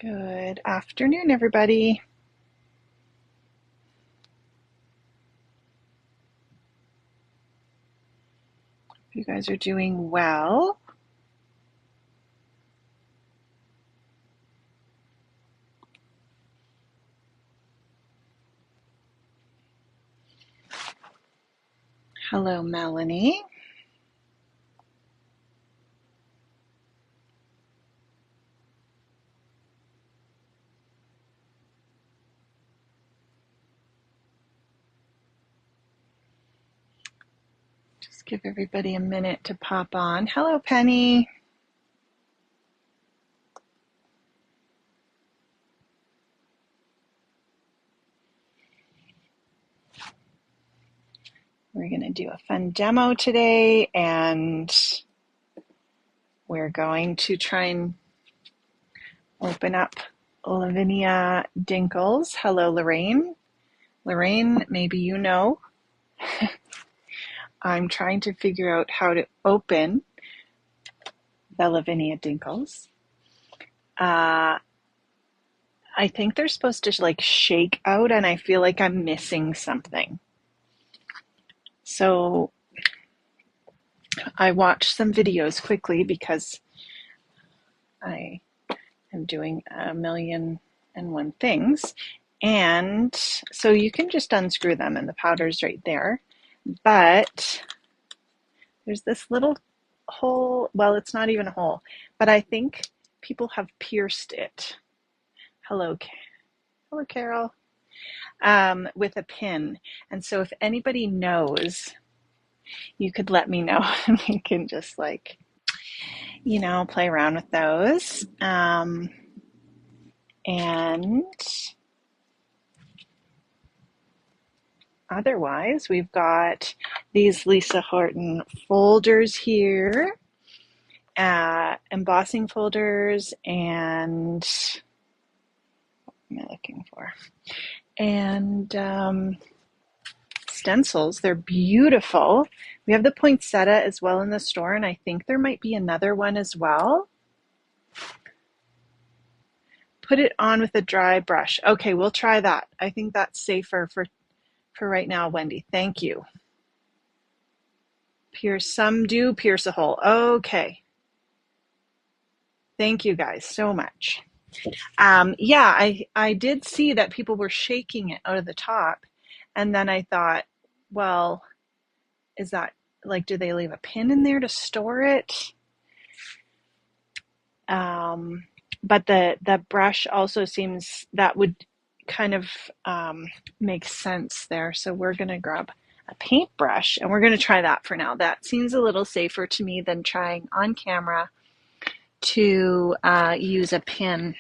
Good afternoon, everybody. You guys are doing well. Hello, Melanie. Just give everybody a minute to pop on. Hello, Penny. We're going to do a fun demo today, and we're going to try and open up Lavinia Dinkles. Hello, Lorraine. Lorraine, maybe you know. I'm trying to figure out how to open the Lavinia Dinkles. I think they're supposed to like shake out, and I feel like I'm missing something. So I watched some videos quickly because I am doing a million and one things. And so you can just unscrew them and the powder's right there. But there's this little hole. Well, it's not even a hole, but I think people have pierced it. Hello, hello, Carol. With a pin. And so if anybody knows, you could let me know and we can just like, play around with those. And otherwise, we've got these Lisa Horton folders here, embossing folders, and what am I looking for? And stencils. They're beautiful. We have the poinsettia as well in the store, and I think there might be another one as well. Put it on with a dry brush. Okay, we'll try that. I think that's safer for right now, Wendy. Thank you. Some do pierce a hole. Okay. Thank you guys so much. Yeah, I did see that people were shaking it out of the top, and then I thought, well, is that like, do they leave a pin in there to store it? But the brush also seems that would kind of make sense there. So we're going to grab a paintbrush and we're going to try that for now. That seems a little safer to me than trying on camera to use a pin.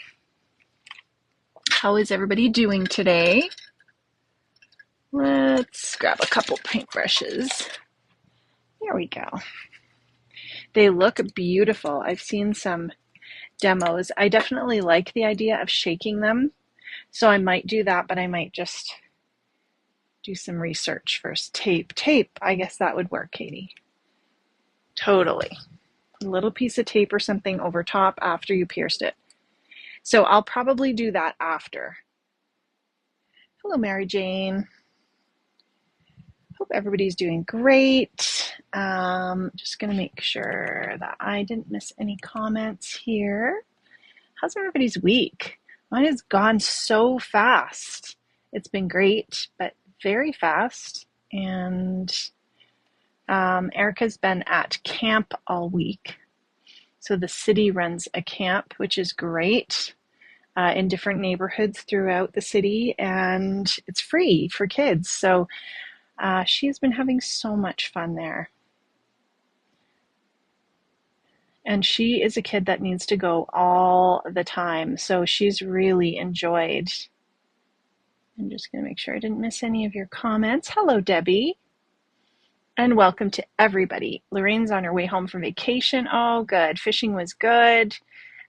How is everybody doing today? Let's grab a couple paintbrushes. There we go. They look beautiful. I've seen some demos. I definitely like the idea of shaking them. So I might do that, but I might just do some research first. Tape. I guess that would work, Katie. Totally. A little piece of tape or something over top after you pierced it. So I'll probably do that after. Hello, Mary Jane. Hope everybody's doing great. Just going to make sure that I didn't miss any comments here. How's everybody's week? Mine has gone so fast. It's been great, but very fast. And Erica's been at camp all week. So the city runs a camp, which is great, in different neighborhoods throughout the city, and it's free for kids. So she's been having so much fun there. And she is a kid that needs to go all the time. So she's really enjoyed. I'm just going to make sure I didn't miss any of your comments. Hello, Debbie. And welcome to everybody. Lorraine's on her way home from vacation. Oh, good. Fishing was good.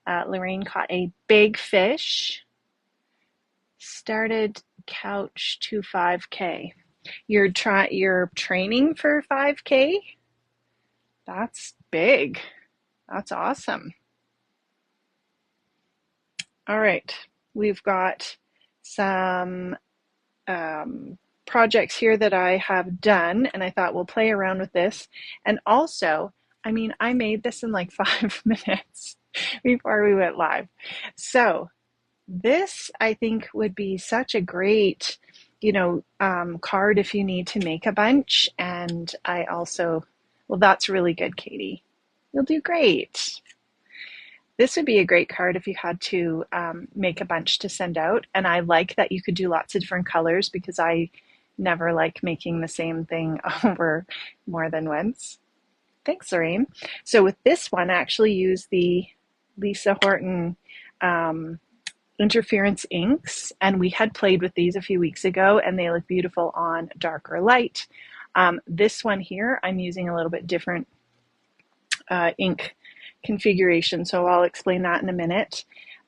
Lorraine caught a big fish. Started couch to 5K. You're training for 5K? That's big. That's awesome. All right, we've got some projects here that I have done, and I thought we'll play around with this. And also, I mean, I made this in like 5 minutes before we went live. So this, I think, would be such a great, card if you need to make a bunch. And I also, well, that's really good, Katie. You'll do great. This would be a great card if you had to make a bunch to send out. And I like that you could do lots of different colors because I never like making the same thing over more than once. Thanks, Lorraine. So with this one, I actually use the Lisa Horton interference inks, and we had played with these a few weeks ago, and they look beautiful on dark or light. This one here, I'm using a little bit different ink configuration, so I'll explain that in a minute.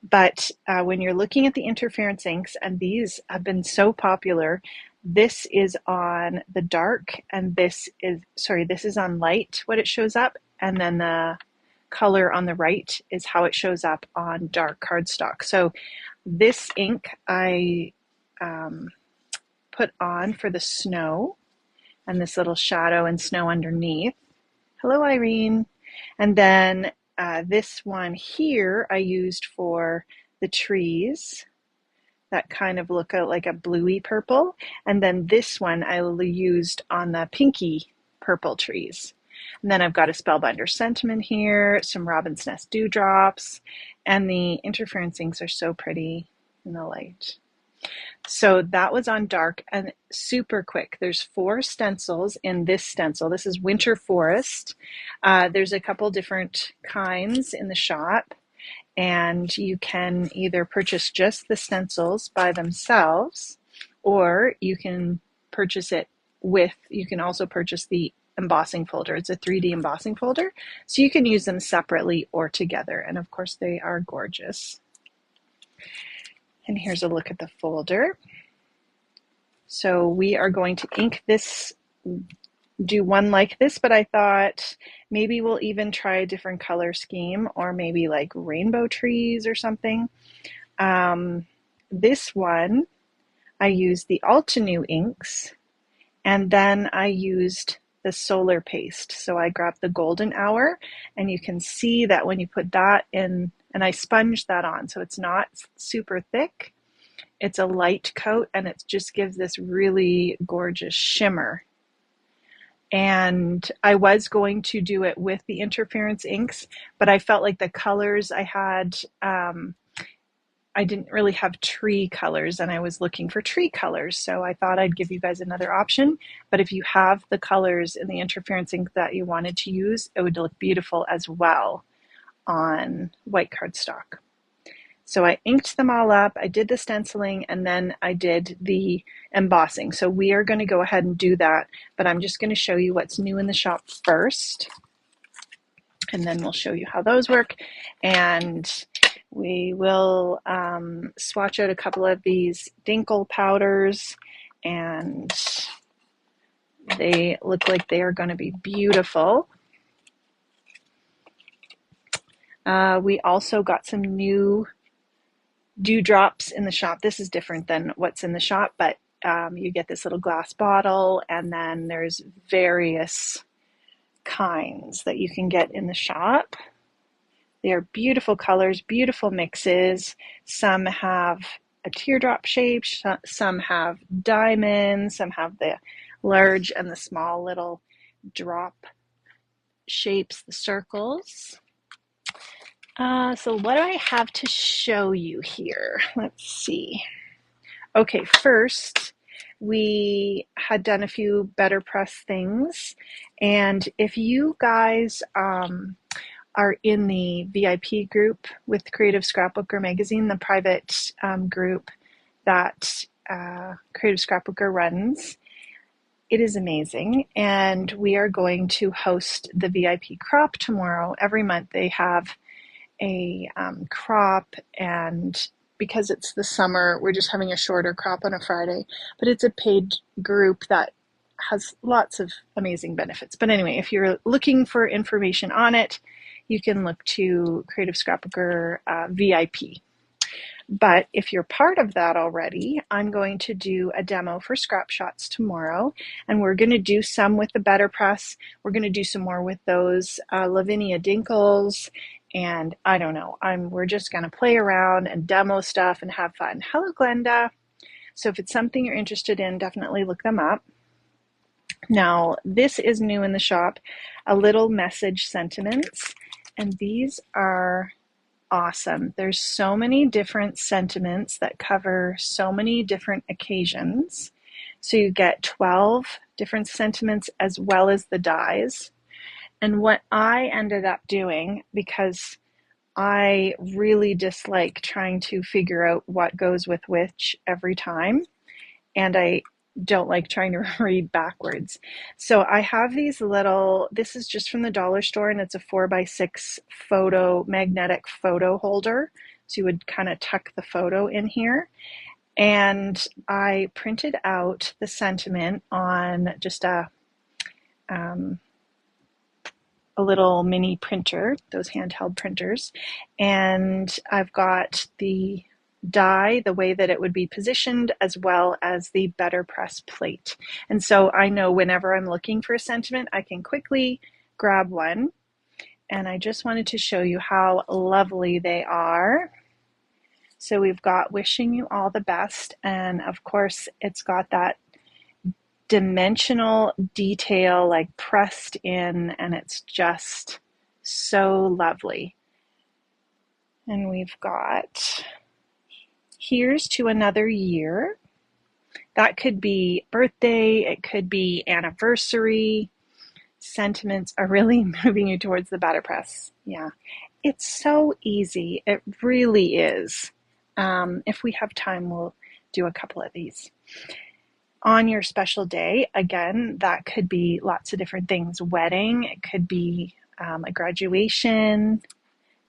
But when you're looking at the interference inks, and these have been so popular, this is on the dark, and this is on light, what it shows up, and then the color on the right is how it shows up on dark cardstock. So this ink I put on for the snow and this little shadow and snow underneath. Hello, Irene. And then this one here I used for the trees that kind of look like a bluey purple. And then this one I used on the pinky purple trees. And then I've got a Spellbinder Sentiment here, some Robin's Nest Dewdrops, and the interference inks are so pretty in the light. So that was on dark and super quick. There's 4 stencils in this stencil. This is Winter Forest. There's a couple different kinds in the shop, and you can either purchase just the stencils by themselves, or you can purchase it with, you can also purchase the embossing folder. It's a 3D embossing folder, so you can use them separately or together, and of course they are gorgeous. And here's a look at the folder. So we are going to ink this, do one like this, but I thought maybe we'll even try a different color scheme, or maybe like rainbow trees or something. This one, I used the Altenew inks, and then I used the solar paste. So I grabbed the golden hour, and you can see that when you put that in, and I sponged that on, so it's not super thick. It's a light coat, and it just gives this really gorgeous shimmer. And I was going to do it with the interference inks, but I felt like the colors I had, I didn't really have tree colors, and I was looking for tree colors. So I thought I'd give you guys another option. But if you have the colors in the interference ink that you wanted to use, it would look beautiful as well on white cardstock. So I inked them all up, I did the stenciling, and then I did the embossing. So we are going to go ahead and do that, but I'm just going to show you what's new in the shop first, and then we'll show you how those work. And we will swatch out a couple of these Dinkle powders, and they look like they are going to be beautiful. We also got some new dewdrops in the shop. This is different than what's in the shop, but you get this little glass bottle, and then there's various kinds that you can get in the shop. They are beautiful colors, beautiful mixes. Some have a teardrop shape, some have diamonds, some have the large and the small little drop shapes, the circles. So what do I have to show you here? Let's see. Okay, first, we had done a few better press things. And if you guys are in the VIP group with Creative Scrapbooker Magazine, the private group that Creative Scrapbooker runs, it is amazing. And we are going to host the VIP crop tomorrow. Every month they have a crop, and because it's the summer, we're just having a shorter crop on a Friday, but it's a paid group that has lots of amazing benefits. But anyway, if you're looking for information on it, you can look to Creative Scrapbooker VIP. But if you're part of that already, I'm going to do a demo for Scrap Shotz tomorrow, and we're going to do some with the Better Press. We're going to do some more with those Lavinia Dinkles, and I don't know. We're just going to play around and demo stuff and have fun. Hello, Glenda. So if it's something you're interested in, definitely look them up. Now, this is new in the shop, a little message sentiments, and these are awesome. There's so many different sentiments that cover so many different occasions. So you get 12 different sentiments as well as the dies. And what I ended up doing, because I really dislike trying to figure out what goes with which every time, and I don't like trying to read backwards. So I have these little, this is just from the dollar store, and it's a 4x6 magnetic photo holder. So you would kind of tuck the photo in here. And I printed out the sentiment on just a little mini printer, those handheld printers. And I've got the die, the way that it would be positioned, as well as the Better Press plate. And so I know whenever I'm looking for a sentiment, I can quickly grab one. And I just wanted to show you how lovely they are. So we've got wishing you all the best. And of course, it's got that dimensional detail like pressed in, and it's just so lovely. And we've got here's to another year. That could be birthday, it could be anniversary. Sentiments are really moving you towards the Better Press. Yeah, it's so easy. It really is. If we have time, we'll do a couple of these. On your special day, again, that could be lots of different things. Wedding, it could be a graduation.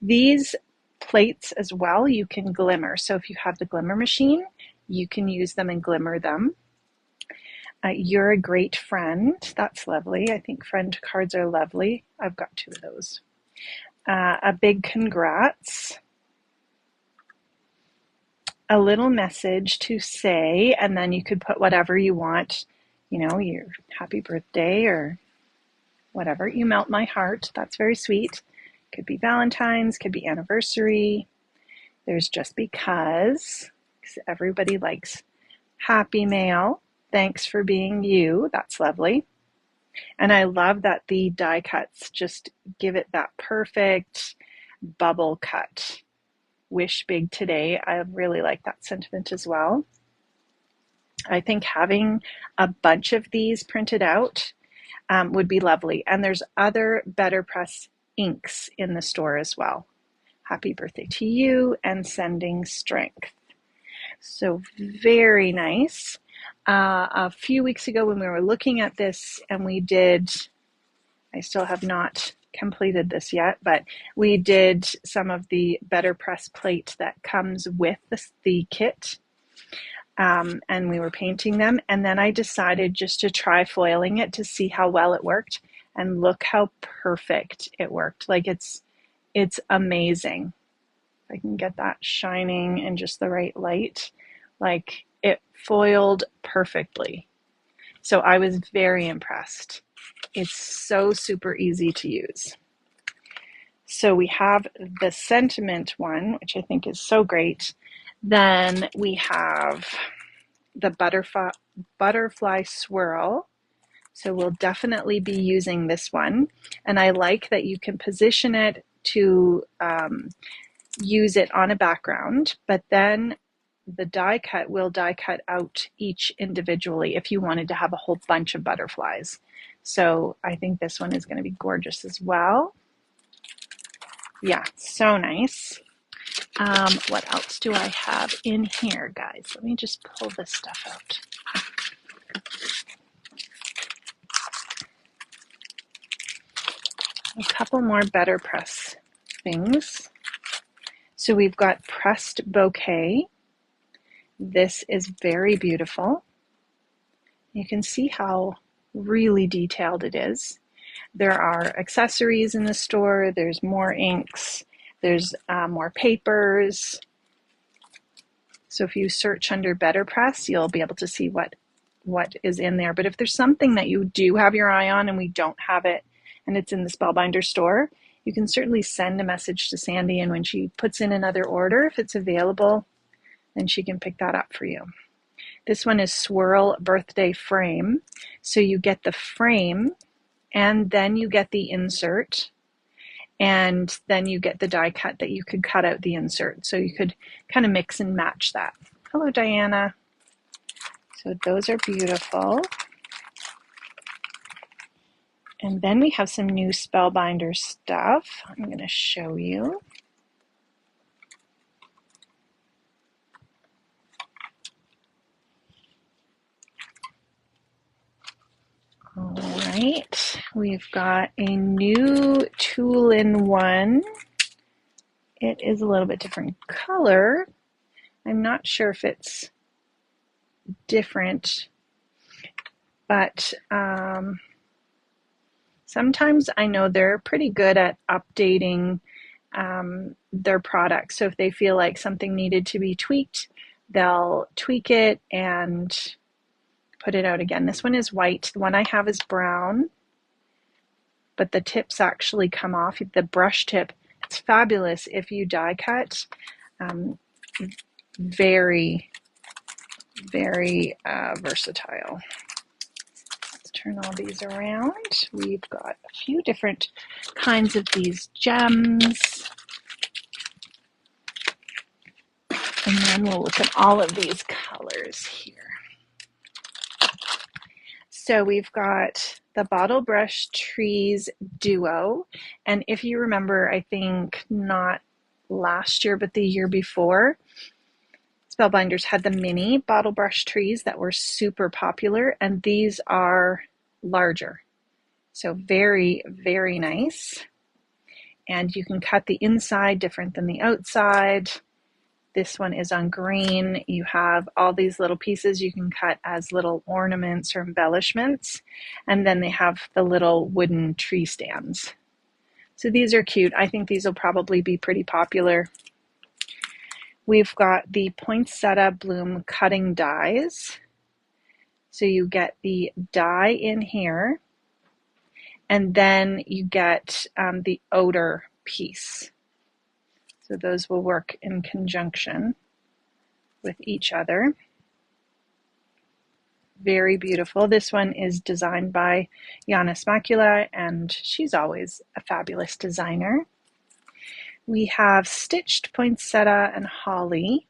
These plates as well, you can glimmer. So if you have the glimmer machine, you can use them and glimmer them. You're a great friend. That's lovely. I think friend cards are lovely. I've got 2 of those. A big congrats. A little message to say, and then you could put whatever you want, your happy birthday or whatever. You melt my heart. That's very sweet. Could be Valentine's, could be anniversary. There's just because everybody likes happy mail. Thanks for being you. That's lovely. And I love that the die cuts just give it that perfect bubble cut. Wish big today. I really like that sentiment as well. I think having a bunch of these printed out would be lovely. And there's other Better Press inks in the store as well. Happy birthday to you and sending strength. So very nice. A few weeks ago when we were looking at this, and I still have not completed this yet, but we did some of the Better Press plate that comes with the kit, and we were painting them, and then I decided just to try foiling it to see how well it worked, and look how perfect it worked. Like it's amazing. If I can get that shining in just the right light, like it foiled perfectly. So I was very impressed. It's so super easy to use. So we have the sentiment one, which I think is so great. Then we have the butterfly swirl. So we'll definitely be using this one. And I like that you can position it to use it on a background, but then the die cut will die cut out each individually if you wanted to have a whole bunch of butterflies. So I think this one is going to be gorgeous as well. Yeah, so nice. What else do I have in here, guys? Let me just pull this stuff out. A couple more Better Press things. So we've got pressed bouquet. This is very beautiful. You can see how really detailed it is. There are accessories in the store. There's more inks. There's more papers. So if you search under Better Press, you'll be able to see what is in there. But if there's something that you do have your eye on and we don't have it and it's in the Spellbinder store, you can certainly send a message to Sandy, and when she puts in another order, if it's available, then she can pick that up for you. This one is Swirl Birthday Frame. So you get the frame and then you get the insert, and then you get the die cut that you could cut out the insert. So you could kind of mix and match that. Hello, Diana. So those are beautiful. And then we have some new Spellbinder stuff. I'm going to show you. All right, we've got a new two-in-one. It is a little bit different color. I'm not sure if it's different, but sometimes I know they're pretty good at updating their products. So if they feel like something needed to be tweaked, they'll tweak it and put it out again. This one is white. The one I have is brown, but the tips actually come off. The brush tip, it's fabulous if you die cut. Very, very versatile. Let's turn all these around. We've got a few different kinds of these gems. And then we'll look at all of these colors here. So we've got the Bottle Brush Trees Duo. And if you remember, I think not last year, but the year before, Spellbinders had the mini bottle brush trees that were super popular, and these are larger. So very, very nice. And you can cut the inside different than the outside. This one is on green. You have all these little pieces you can cut as little ornaments or embellishments. And then they have the little wooden tree stands. So these are cute. I think these will probably be pretty popular. We've got the Poinsettia Bloom cutting dies. So you get the die in here, and then you get the odor piece. So those will work in conjunction with each other. Very beautiful. This one is designed by Janis Makula, and she's always a fabulous designer. We have stitched poinsettia and holly,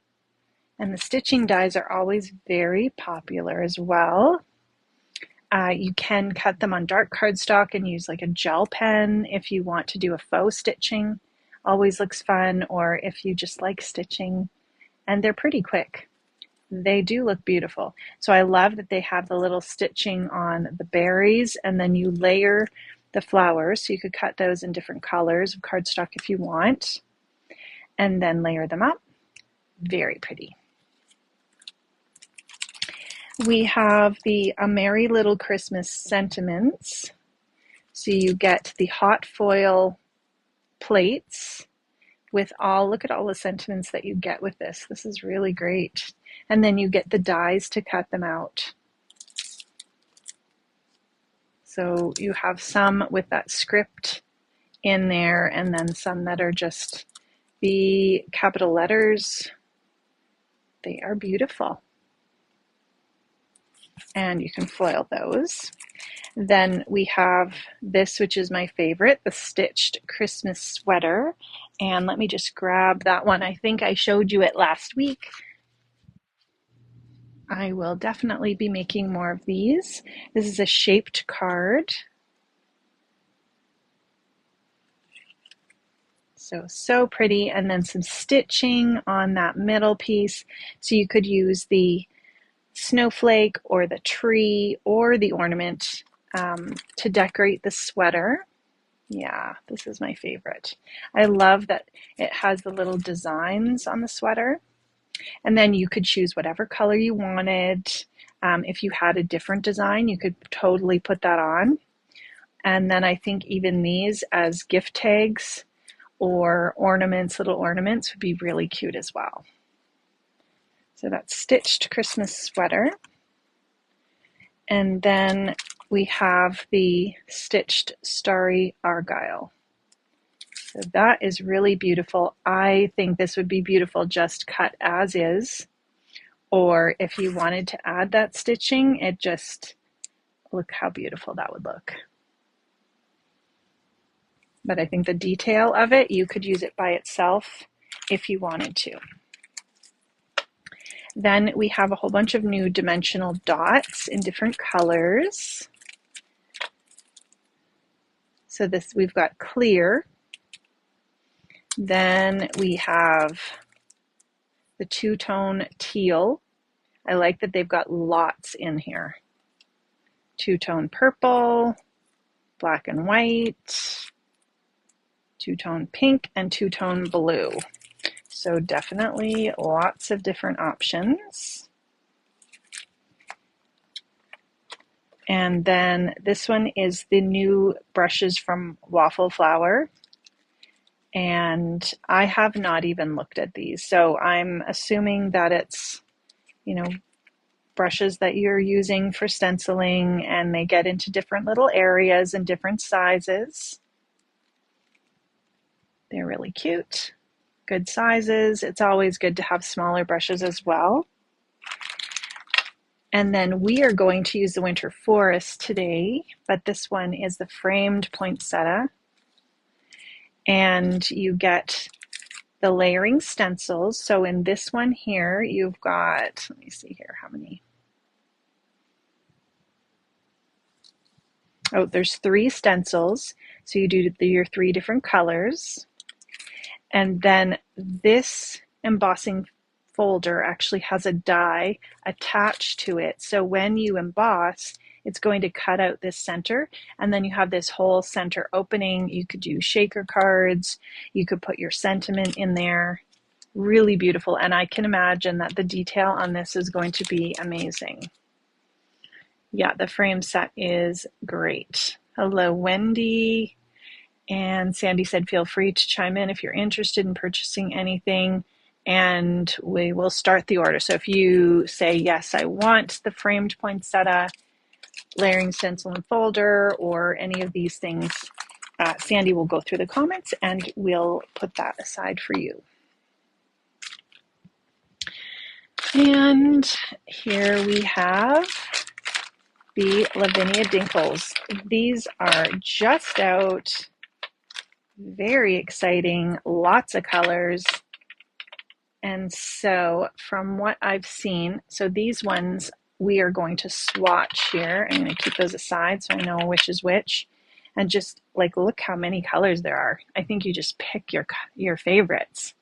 and the stitching dies are always very popular as well. You can cut them on dark cardstock and use like a gel pen if you want to do a faux stitching. Always looks fun, or if you just like stitching, and they're pretty quick. They do look beautiful. So I love that they have the little stitching on the berries, and then you layer the flowers. So you could cut those in different colors of cardstock if you want, and then layer them up. Very pretty. We have the A Merry Little Christmas Sentiments. So you get the hot foil plates with look at all the sentiments that you get with this. This is really great. And then you get the dies to cut them out. So you have some with that script in there, and then some that are just the capital letters. They are beautiful. And you can foil those. Then we have this, which is my favorite, the Stitched Christmas Sweater. And let me just grab that one. I think I showed you it last week. I will definitely be making more of these. This is a shaped card. So pretty. And then some stitching on that middle piece. So you could use the snowflake or the tree or the ornament to decorate the sweater. Yeah, this is my favorite. I love that it has the little designs on the sweater. And then you could choose whatever color you wanted. If you had a different design, you could totally put that on. And then I think even these as gift tags or ornaments, little ornaments, would be really cute as well. So that's Stitched Christmas Sweater. And then we have the Stitched Starry Argyle. So that is really beautiful. I think this would be beautiful just cut as is. Or if you wanted to add that stitching, it just, look how beautiful that would look. But I think the detail of it, you could use it by itself if you wanted to. Then we have a whole bunch of new dimensional dots in different colors. So this, we've got clear. Then we have the two-tone teal. I like that they've got lots in here. Two-tone purple, black and white, two-tone pink, and two-tone blue. So definitely lots of different options. And then this one is the new brushes from Waffle Flower. And I have not even looked at these. So I'm assuming that it's, you know, brushes that you're using for stenciling, and they get into different little areas and different sizes. They're really cute. Good sizes. It's always good to have smaller brushes as well. And then we are going to use the Winter Forest today, but this one is the framed poinsettia. And you get the layering stencils. So in this one here, you've got, let me see here, how many? Oh, there's 3 stencils. So you do your 3 different colors. And then this embossing folder actually has a die attached to it. So when you emboss, it's going to cut out this center, and then you have this whole center opening. You could do shaker cards. You could put your sentiment in there. Really beautiful. And I can imagine that the detail on this is going to be amazing. Yeah, the frame set is great. Hello, Wendy. And Sandy said, feel free to chime in if you're interested in purchasing anything, and we will start the order. So if you say, yes, I want the framed poinsettia, layering stencil and folder, or any of these things, Sandy will go through the comments and we'll put that aside for you. And here we have the Lavinia Dinkles. These are just out. Very exciting, lots of colors. And so from what I've seen, so these ones we are going to swatch here. I'm going to keep those aside so I know which is which. And just like, look how many colors there are. I think you just pick your favorites.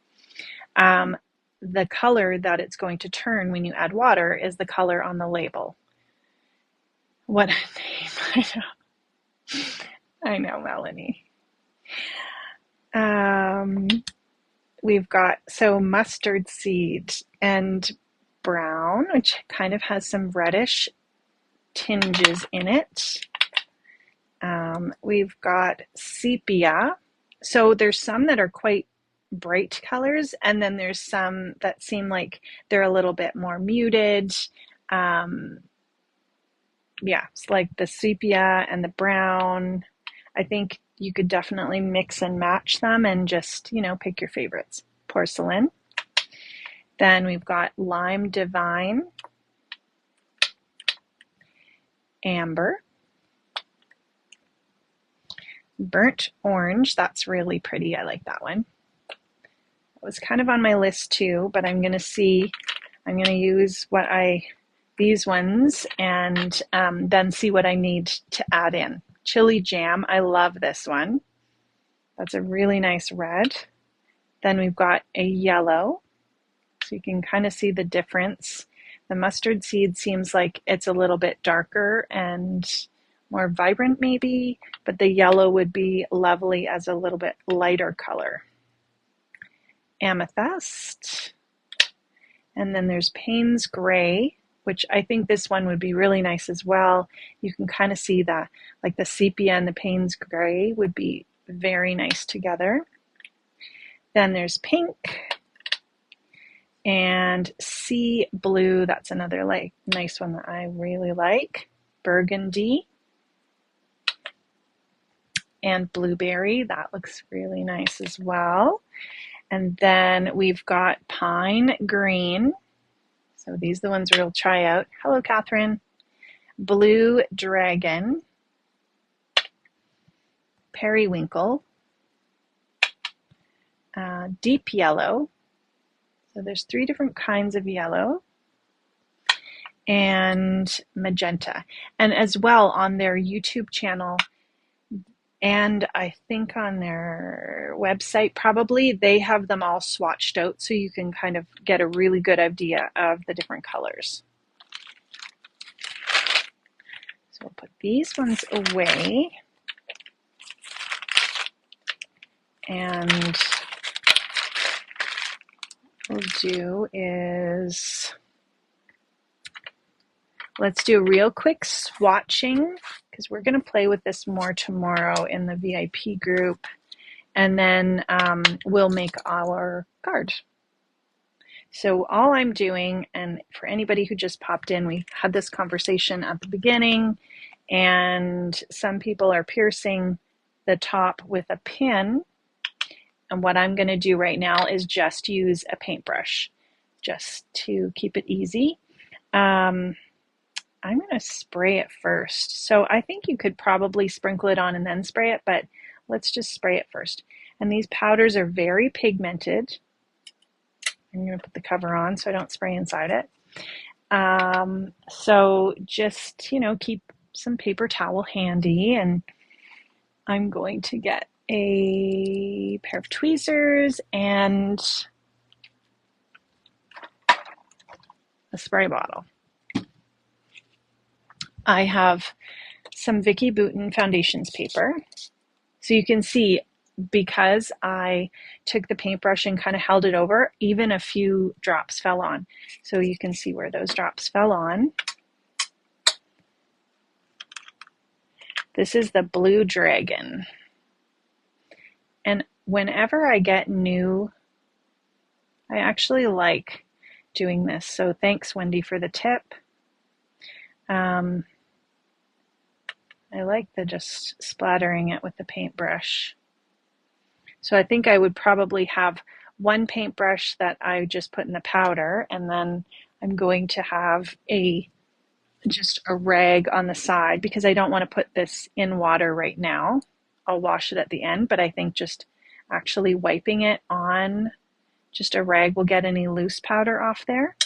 The color that it's going to turn when you add water is the color on the label. What a name. I know, Melanie. We've got mustard seed and brown, which kind of has some reddish tinges in it. We've got sepia. So there's some that are quite bright colors, and then there's some that seem like they're a little bit more muted. Yeah, it's like the sepia and the brown. I think you could definitely mix and match them and just, pick your favorites. Porcelain. Then we've got Lime Divine, Amber, Burnt Orange. That's really pretty. I like that one. It was kind of on my list too, but I'm going to use these ones and then see what I need to add in. Chili Jam. I love this one. That's a really nice red. Then we've got a yellow. So you can kind of see the difference. The mustard seed seems like it's a little bit darker and more vibrant maybe, but the yellow would be lovely as a little bit lighter color. Amethyst. And then there's Payne's Gray, which I think this one would be really nice as well. You can kind of see that, like the sepia and the Payne's Gray would be very nice together. Then there's pink. and sea blue. That's another like nice one that I really like. Burgundy and blueberry. That looks really nice as well. And then we've got pine green. So these are the ones we'll try out. Hello, Catherine. Blue dragon, periwinkle, deep yellow. So there's 3 different kinds of yellow, and magenta. And as well on their YouTube channel, and I think on their website probably, they have them all swatched out so you can kind of get a really good idea of the different colors. So we'll put these ones away. And what we'll do is, let's do a real quick swatching because we're going to play with this more tomorrow in the VIP group. And then we'll make our card. So all I'm doing, and for anybody who just popped in, we had this conversation at the beginning, and some people are piercing the top with a pin. And what I'm going to do right now is just use a paintbrush just to keep it easy. I'm going to spray it first. So I think you could probably sprinkle it on and then spray it, but let's just spray it first. And these powders are very pigmented. I'm going to put the cover on so I don't spray inside it. So just, keep some paper towel handy, and I'm going to get a pair of tweezers and a spray bottle. I have some Vicki Boutin Foundations paper. So you can see, because I took the paintbrush and kind of held it over, even a few drops fell on. So you can see where those drops fell on. This is the Blue Dragon. And whenever I get new, I actually like doing this. So thanks, Wendy, for the tip. I like the just splattering it with the paintbrush. So I think I would probably have one paintbrush that I just put in the powder, and then I'm going to have just a rag on the side because I don't want to put this in water right now. I'll wash it at the end, but I think just actually wiping it on just a rag will get any loose powder off there.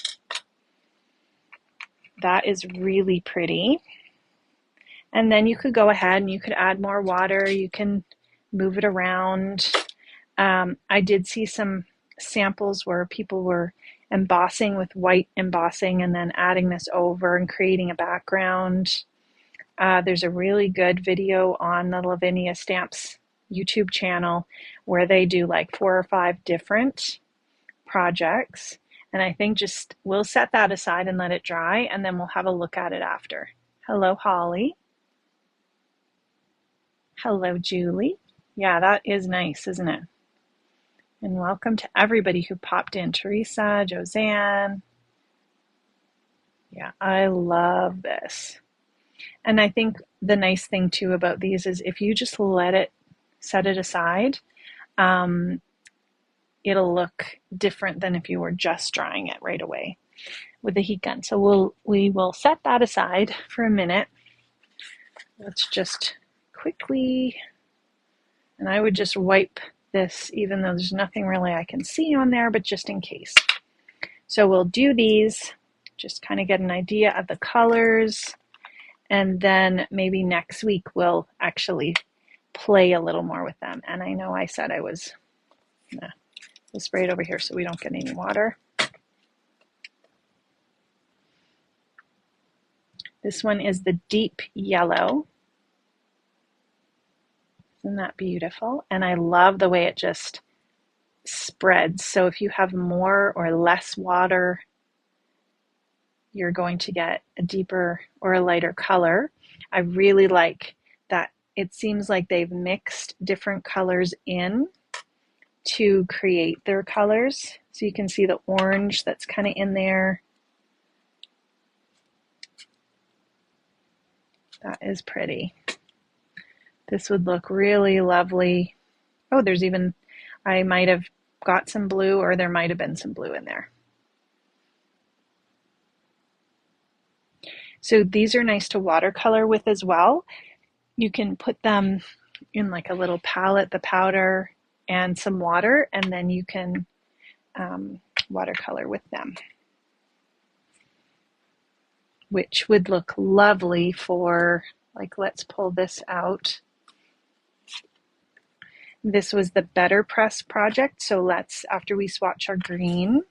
That is really pretty. And then you could go ahead and you could add more water. You can move it around. I did see some samples where people were embossing with white embossing and then adding this over and creating a background. There's a really good video on the Lavinia Stamps YouTube channel where they do like 4 or 5 different projects. And I think just we'll set that aside and let it dry, and then we'll have a look at it after. Hello, Holly. Hello, Julie. Yeah, that is nice, isn't it? And welcome to everybody who popped in. Teresa, Josanne. Yeah, I love this. And I think the nice thing too about these is if you just let it, set it aside, it'll look different than if you were just drying it right away with the heat gun. So we will set that aside for a minute. Let's just quickly, and I would just wipe this even though there's nothing really I can see on there, but just in case. So we'll do these, just kind of get an idea of the colors, and then maybe next week we'll actually play a little more with them. And I know I said I was, we'll spray it over here so we don't get any water. This one is the deep yellow. Isn't that beautiful? And I love the way it just spreads. So if you have more or less water, you're going to get a deeper or a lighter color. I really like that it seems like they've mixed different colors in to create their colors. So you can see the orange that's kind of in there. That is pretty. This would look really lovely. Oh, there's even, I might have got some blue, or there might have been some blue in there. So these are nice to watercolor with as well. You can put them in like a little palette, the powder and some water, and then you can watercolor with them, which would look lovely for, like, let's pull this out. This was the Better Press project, so let's, after we swatch our green,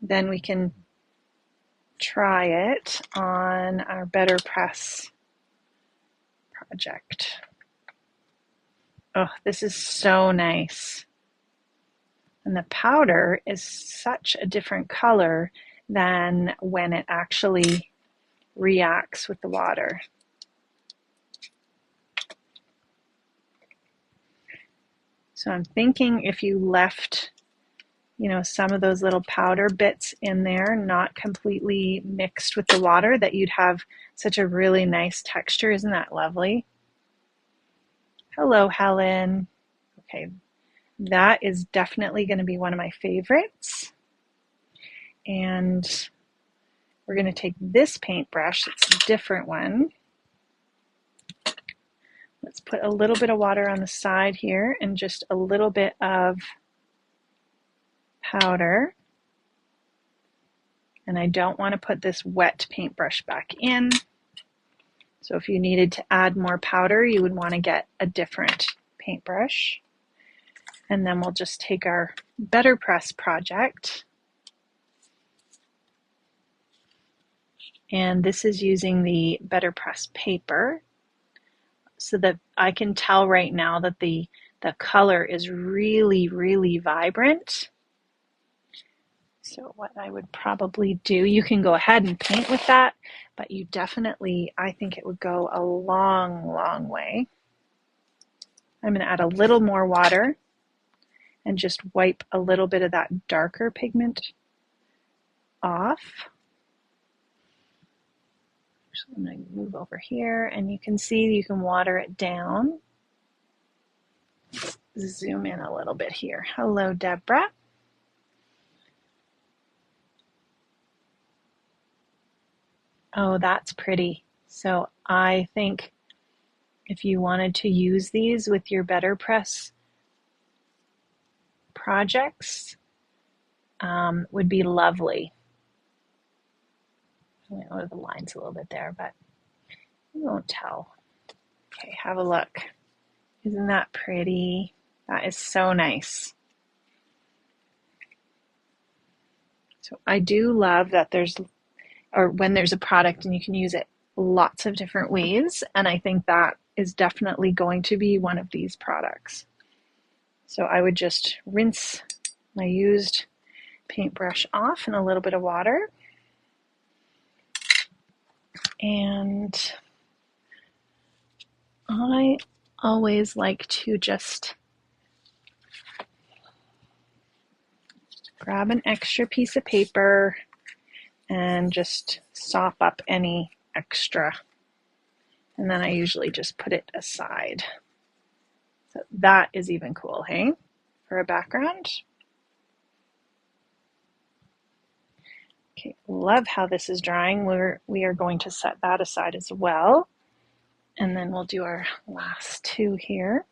then we can try it on our Better Press project. Oh, this is so nice. And the powder is such a different color than when it actually reacts with the water. So I'm thinking if you left, some of those little powder bits in there, not completely mixed with the water, that you'd have such a really nice texture. Isn't that lovely? Hello, Helen. Okay, that is definitely going to be one of my favorites. And we're going to take this paintbrush, it's a different one. Let's put a little bit of water on the side here and just a little bit of powder. And I don't want to put this wet paintbrush back in. So if you needed to add more powder, you would want to get a different paintbrush. And then we'll just take our Better Press project. And this is using the Better Press paper, so that I can tell right now that the color is really, really vibrant. So what I would probably do, you can go ahead and paint with that, but you definitely, I think it would go a long, long way. I'm going to add a little more water and just wipe a little bit of that darker pigment off. So I'm going to move over here, and you can see you can water it down. Zoom in a little bit here. Hello, Deborah. Oh, that's pretty. So I think if you wanted to use these with your Better Press projects, would be lovely. I know the line's a little bit there, but you won't tell. Okay, have a look. Isn't that pretty? That is so nice. So I do love that when there's a product and you can use it lots of different ways, and I think that is definitely going to be one of these products. So I would just rinse my used paintbrush off in a little bit of water, and I always like to just grab an extra piece of paper and just sop up any extra. And then I usually just put it aside. So that is even cool, hey? For a background. Okay, love how this is drying. We are going to set that aside as well. And then we'll do our last two here.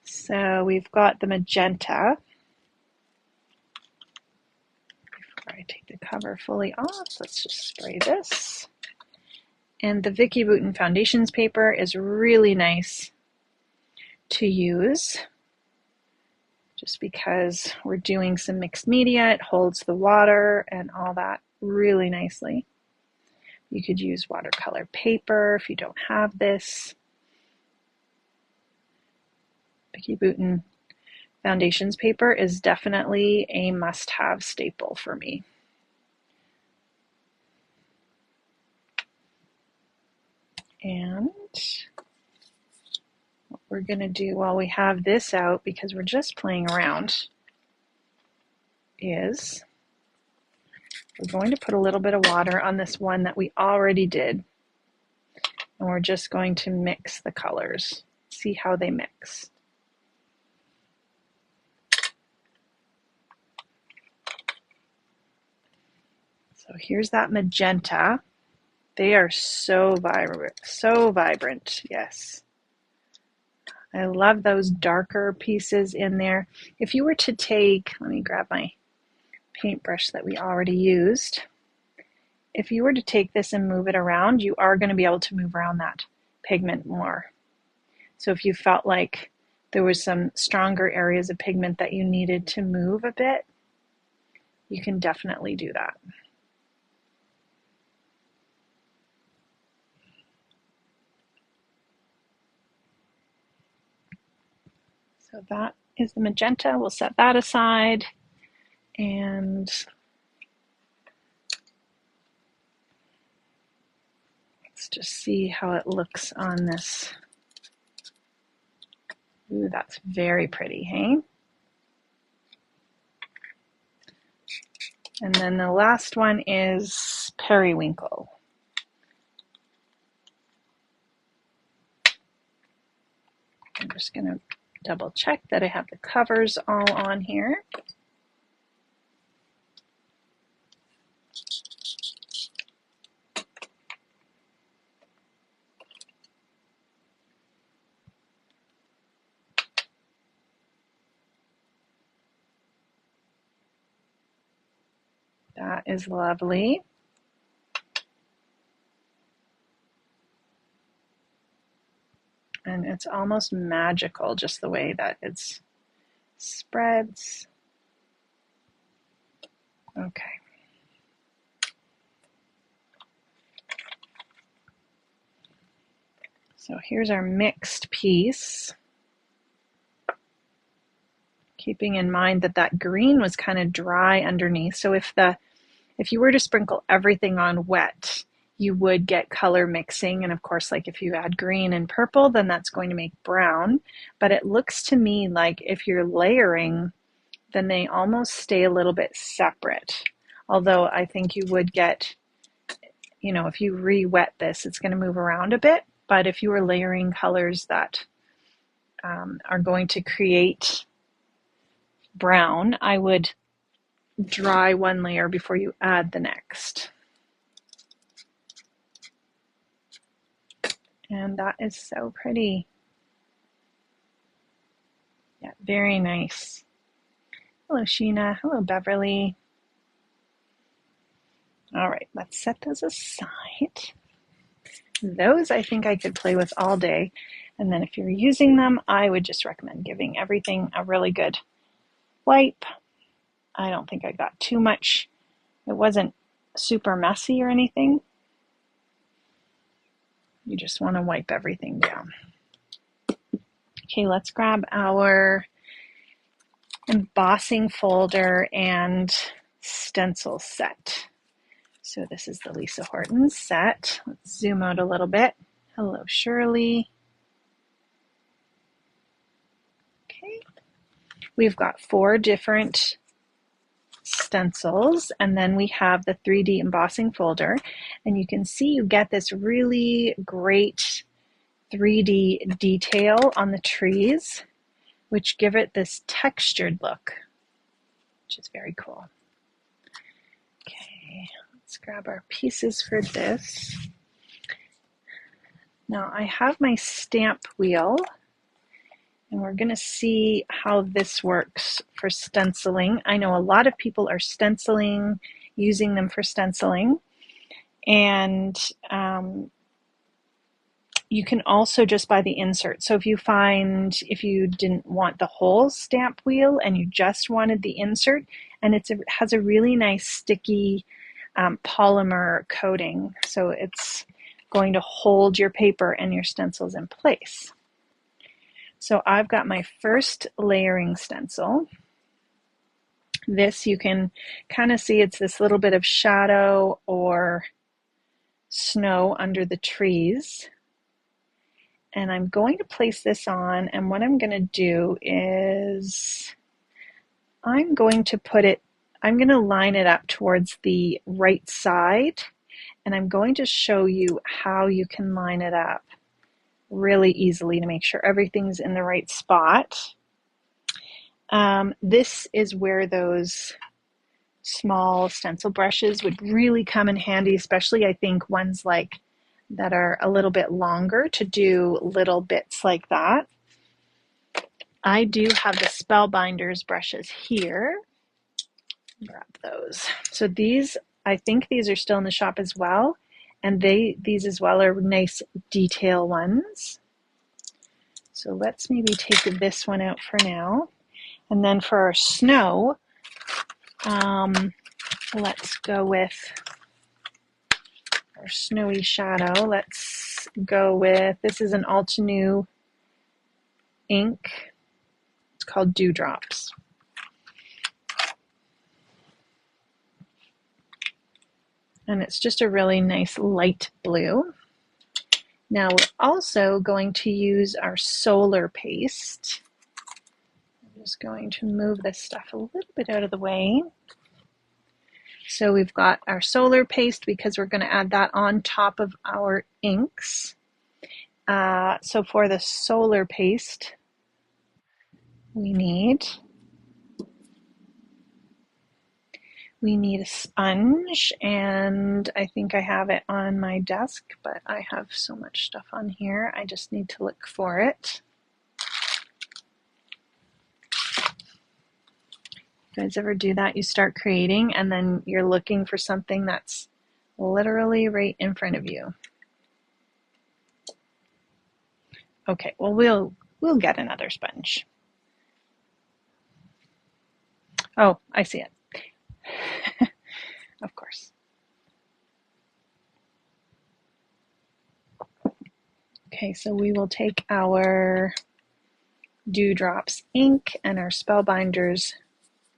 So we've got the magenta. Before I take the cover fully off, let's just spray this. And the Vicki Boutin Foundations paper is really nice to use, just because we're doing some mixed media. It holds the water and all that really nicely. You could use watercolor paper if you don't have this. Vicki Boutin Foundations paper is definitely a must-have staple for me. And what we're going to do while we have this out, because we're just playing around, is we're going to put a little bit of water on this one that we already did. And we're just going to mix the colors, see how they mix. So here's that magenta. They are so vibrant, yes. I love those darker pieces in there. If you were to take, let me grab my paintbrush that we already used. If you were to take this and move it around, you are going to be able to move around that pigment more. So if you felt like there was some stronger areas of pigment that you needed to move a bit, you can definitely do that. So that is the magenta. We'll set that aside, and let's just see how it looks on this. Ooh, that's very pretty, hey? And then the last one is periwinkle. I'm just going to double check that I have the covers all on here. That is lovely. And it's almost magical just the way that it spreads. Okay. So here's our mixed piece. Keeping in mind that that green was kind of dry underneath. So if you were to sprinkle everything on wet, you would get color mixing. And of course, like if you add green and purple, then that's going to make brown. But it looks to me like if you're layering, then they almost stay a little bit separate. Although I think you would get, if you re-wet this, it's going to move around a bit. But if you were layering colors that are going to create brown, I would dry one layer before you add the next. And that is so pretty. Yeah, very nice. Hello, Sheena. Hello, Beverly. All right, let's set those aside. Those I think I could play with all day. And then if you're using them, I would just recommend giving everything a really good wipe. I don't think I got too much. It wasn't super messy or anything. You just want to wipe everything down. Okay, let's grab our embossing folder and stencil set. So this is the Lisa Horton set. Let's zoom out a little bit. Hello, Shirley. Okay, we've got 4 different stencils, and then we have the 3D embossing folder, and you can see you get this really great 3D detail on the trees, which give it this textured look, which is very cool. Okay, let's grab our pieces for this. Now I have my stamp wheel, and we're going to see how this works for stenciling. I know a lot of people are stenciling, using them for stenciling, and you can also just buy the insert. So if you didn't want the whole stamp wheel and you just wanted the insert, and it has a really nice sticky polymer coating, so it's going to hold your paper and your stencils in place. So I've got my first layering stencil. This you can kind of see, it's this little bit of shadow or snow under the trees. And I'm going to place this on, and what I'm going to do is I'm going to line it up towards the right side, and I'm going to show you how you can line it up really easily to make sure everything's in the right spot. This is where those small stencil brushes would really come in handy, especially I think ones like that are a little bit longer to do little bits like that. I do have the Spellbinders brushes here. Grab those. So these, I think these are still in the shop as well, and these as well are nice detail ones. So let's maybe take this one out for now. And then for our snow, let's go with our snowy shadow. Let's go with, this is an Altenew ink. It's called Dewdrops. And it's just a really nice light blue. Now we're also going to use our solar paste. I'm just going to move this stuff a little bit out of the way. So we've got our solar paste because we're going to add that on top of our inks. So for the solar paste, we need a sponge, and I think I have it on my desk, but I have so much stuff on here. I just need to look for it. You guys ever do that? You start creating and then you're looking for something that's literally right in front of you. Okay, well we'll get another sponge. Oh, I see it. Of course. Okay, so we will take our Dewdrops ink and our Spellbinders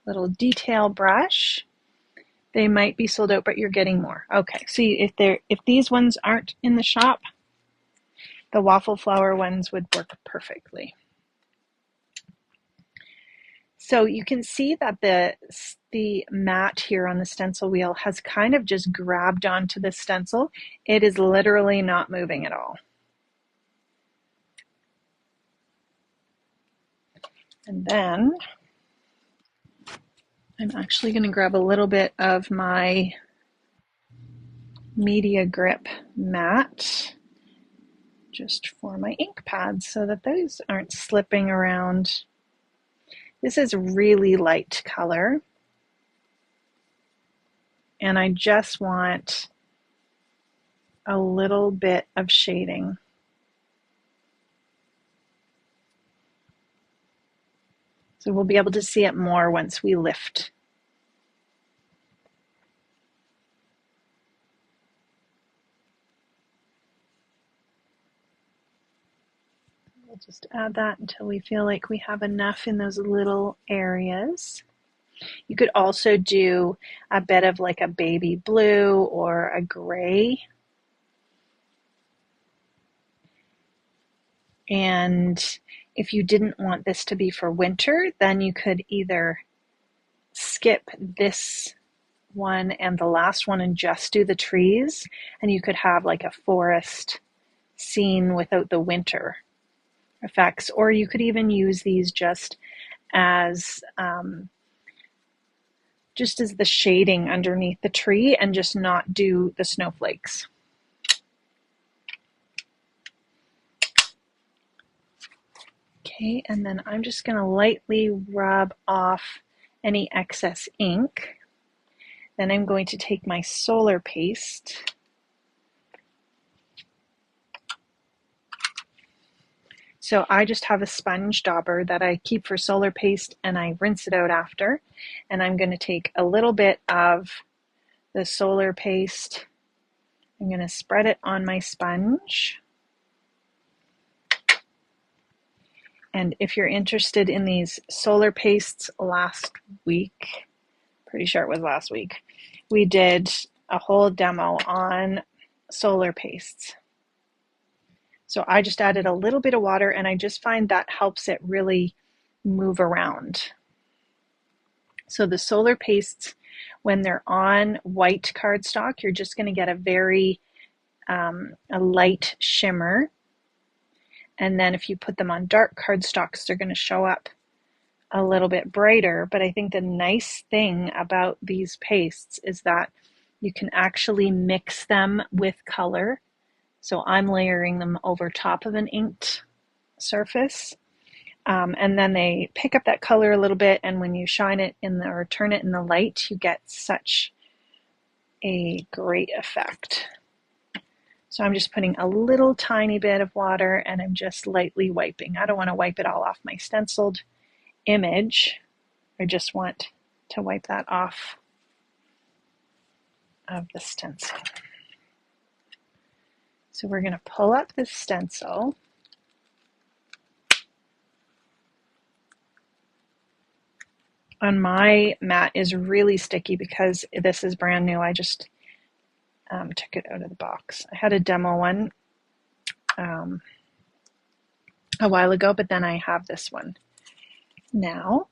little detail brush. They might be sold out, but you're getting more. Okay, see, if these ones aren't in the shop, the waffle flower ones would work perfectly. So you can see that the mat here on the stencil wheel has kind of just grabbed onto the stencil. It is literally not moving at all. And then I'm actually going to grab a little bit of my media grip mat just for my ink pads so that those aren't slipping around. This is really light color, and I just want a little bit of shading. So we'll be able to see it more once we lift. We'll just add that until we feel like we have enough in those little areas. You could also do a bit of like a baby blue or a gray. And if you didn't want this to be for winter, then you could either skip this one and the last one and just do the trees, and you could have like a forest scene without the winter effects, or you could even use these just as the shading underneath the tree and just not do the snowflakes. Okay, and then I'm just going to lightly rub off any excess ink. Then I'm going to take my solar paste So I just have a sponge dauber that I keep for solar paste and I rinse it out after. And I'm going to take a little bit of the solar paste. I'm going to spread it on my sponge. And if you're interested in these solar pastes, last week, pretty sure it was last week, we did a whole demo on solar pastes. So I just added a little bit of water, and I just find that helps it really move around. So the solar pastes, when they're on white cardstock, you're just going to get a very a light shimmer. And then if you put them on dark cardstocks, they're going to show up a little bit brighter. But I think the nice thing about these pastes is that you can actually mix them with color. So I'm layering them over top of an inked surface. And then they pick up that color a little bit, and when you shine it in the, or turn it in the light, you get such a great effect. So I'm just putting a little tiny bit of water, and I'm just lightly wiping. I don't want to wipe it all off my stenciled image. I just want to wipe that off of the stencil. So we're going to pull up the stencil. And my mat is really sticky because this is brand new. I just took it out of the box. I had a demo one a while ago, but then I have this one now.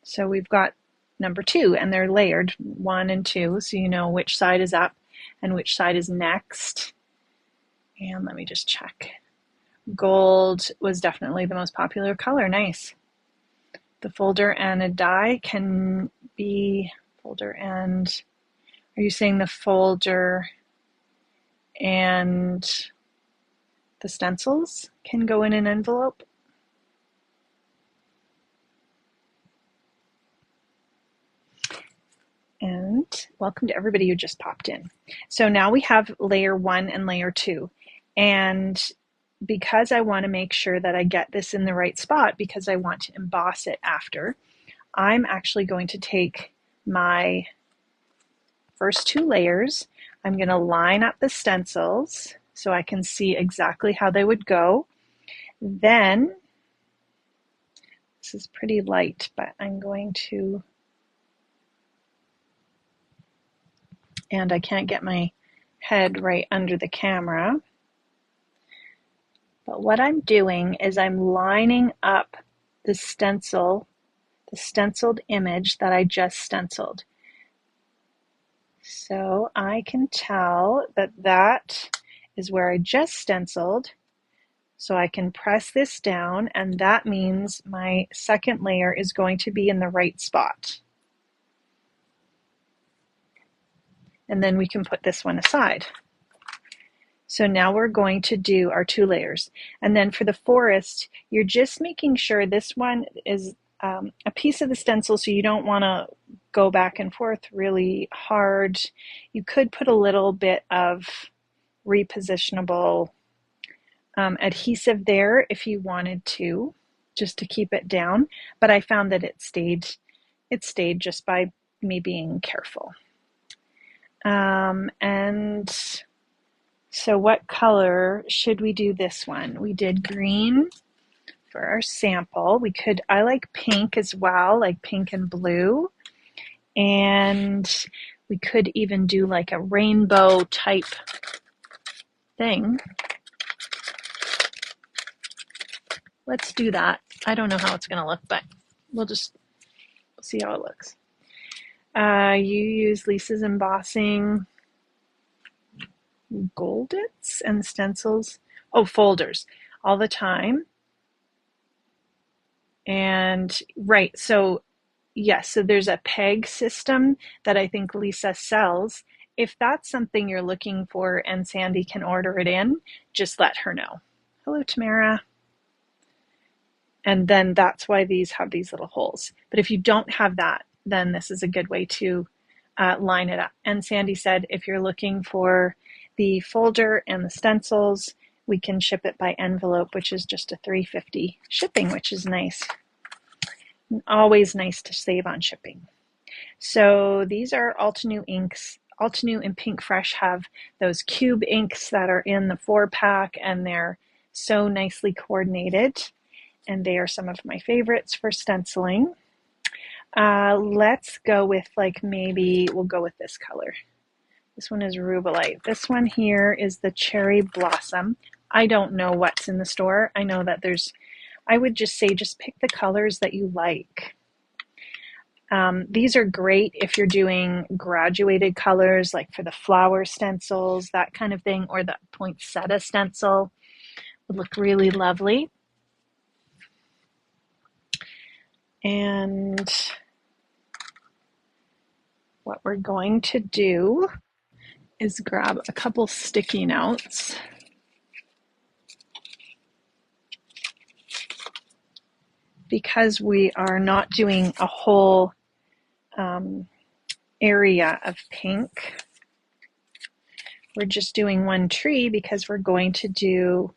So we've got number 2, and they're layered 1 and 2, so you know which side is up and which side is next. And let me just check. Gold was definitely the most popular color. Nice. The folder and a die can be folder and, are you saying the folder and the stencils can go in an envelope? And welcome to everybody who just popped in. So now we have layer 1 and layer 2. And because I want to make sure that I get this in the right spot, because I want to emboss it after, I'm actually going to take my first 2 layers. I'm going to line up the stencils so I can see exactly how they would go. Then, this is pretty light, but I'm going to, and I can't get my head right under the camera. But what I'm doing is I'm lining up the stencil, the stenciled image that I just stenciled. So I can tell that that is where I just stenciled. So I can press this down, and that means my second layer is going to be in the right spot. And then we can put this one aside. So now we're going to do our 2 layers. And then for the forest, you're just making sure this one is a piece of the stencil, so you don't want to go back and forth really hard. You could put a little bit of repositionable adhesive there if you wanted to, just to keep it down. But I found that it stayed just by me being careful. And so what color should we do this one? We did green for our sample. I like pink as well, like pink and blue. And we could even do like a rainbow type thing. Let's do that. I don't know how it's going to look, but we'll see how it looks. You use Lisa's embossing Goldits and stencils. Oh, folders all the time. And right, so yes, so there's a peg system that I think Lisa sells. If that's something you're looking for and Sandy can order it in, just let her know. Hello, Tamara. And then that's why these have these little holes. But if you don't have that, then this is a good way to line it up. And Sandy said if you're looking for the folder and the stencils, we can ship it by envelope, which is just a $3.50 shipping, which is nice. Always nice to save on shipping. So these are Altenew inks. Altenew and Pink Fresh have those cube inks that are in the 4-pack, and they're so nicely coordinated. And they are some of my favorites for stenciling. Let's go with maybe we'll go with this color. This one is Rubelite. This one here is the Cherry Blossom. I don't know what's in the store. I know that I would just say just pick the colors that you like. These are great if you're doing graduated colors, like for the flower stencils, that kind of thing, or the poinsettia stencil would look really lovely. And what we're going to do is grab a couple sticky notes. Because we are not doing a whole area of pink, we're just doing one tree because we're going to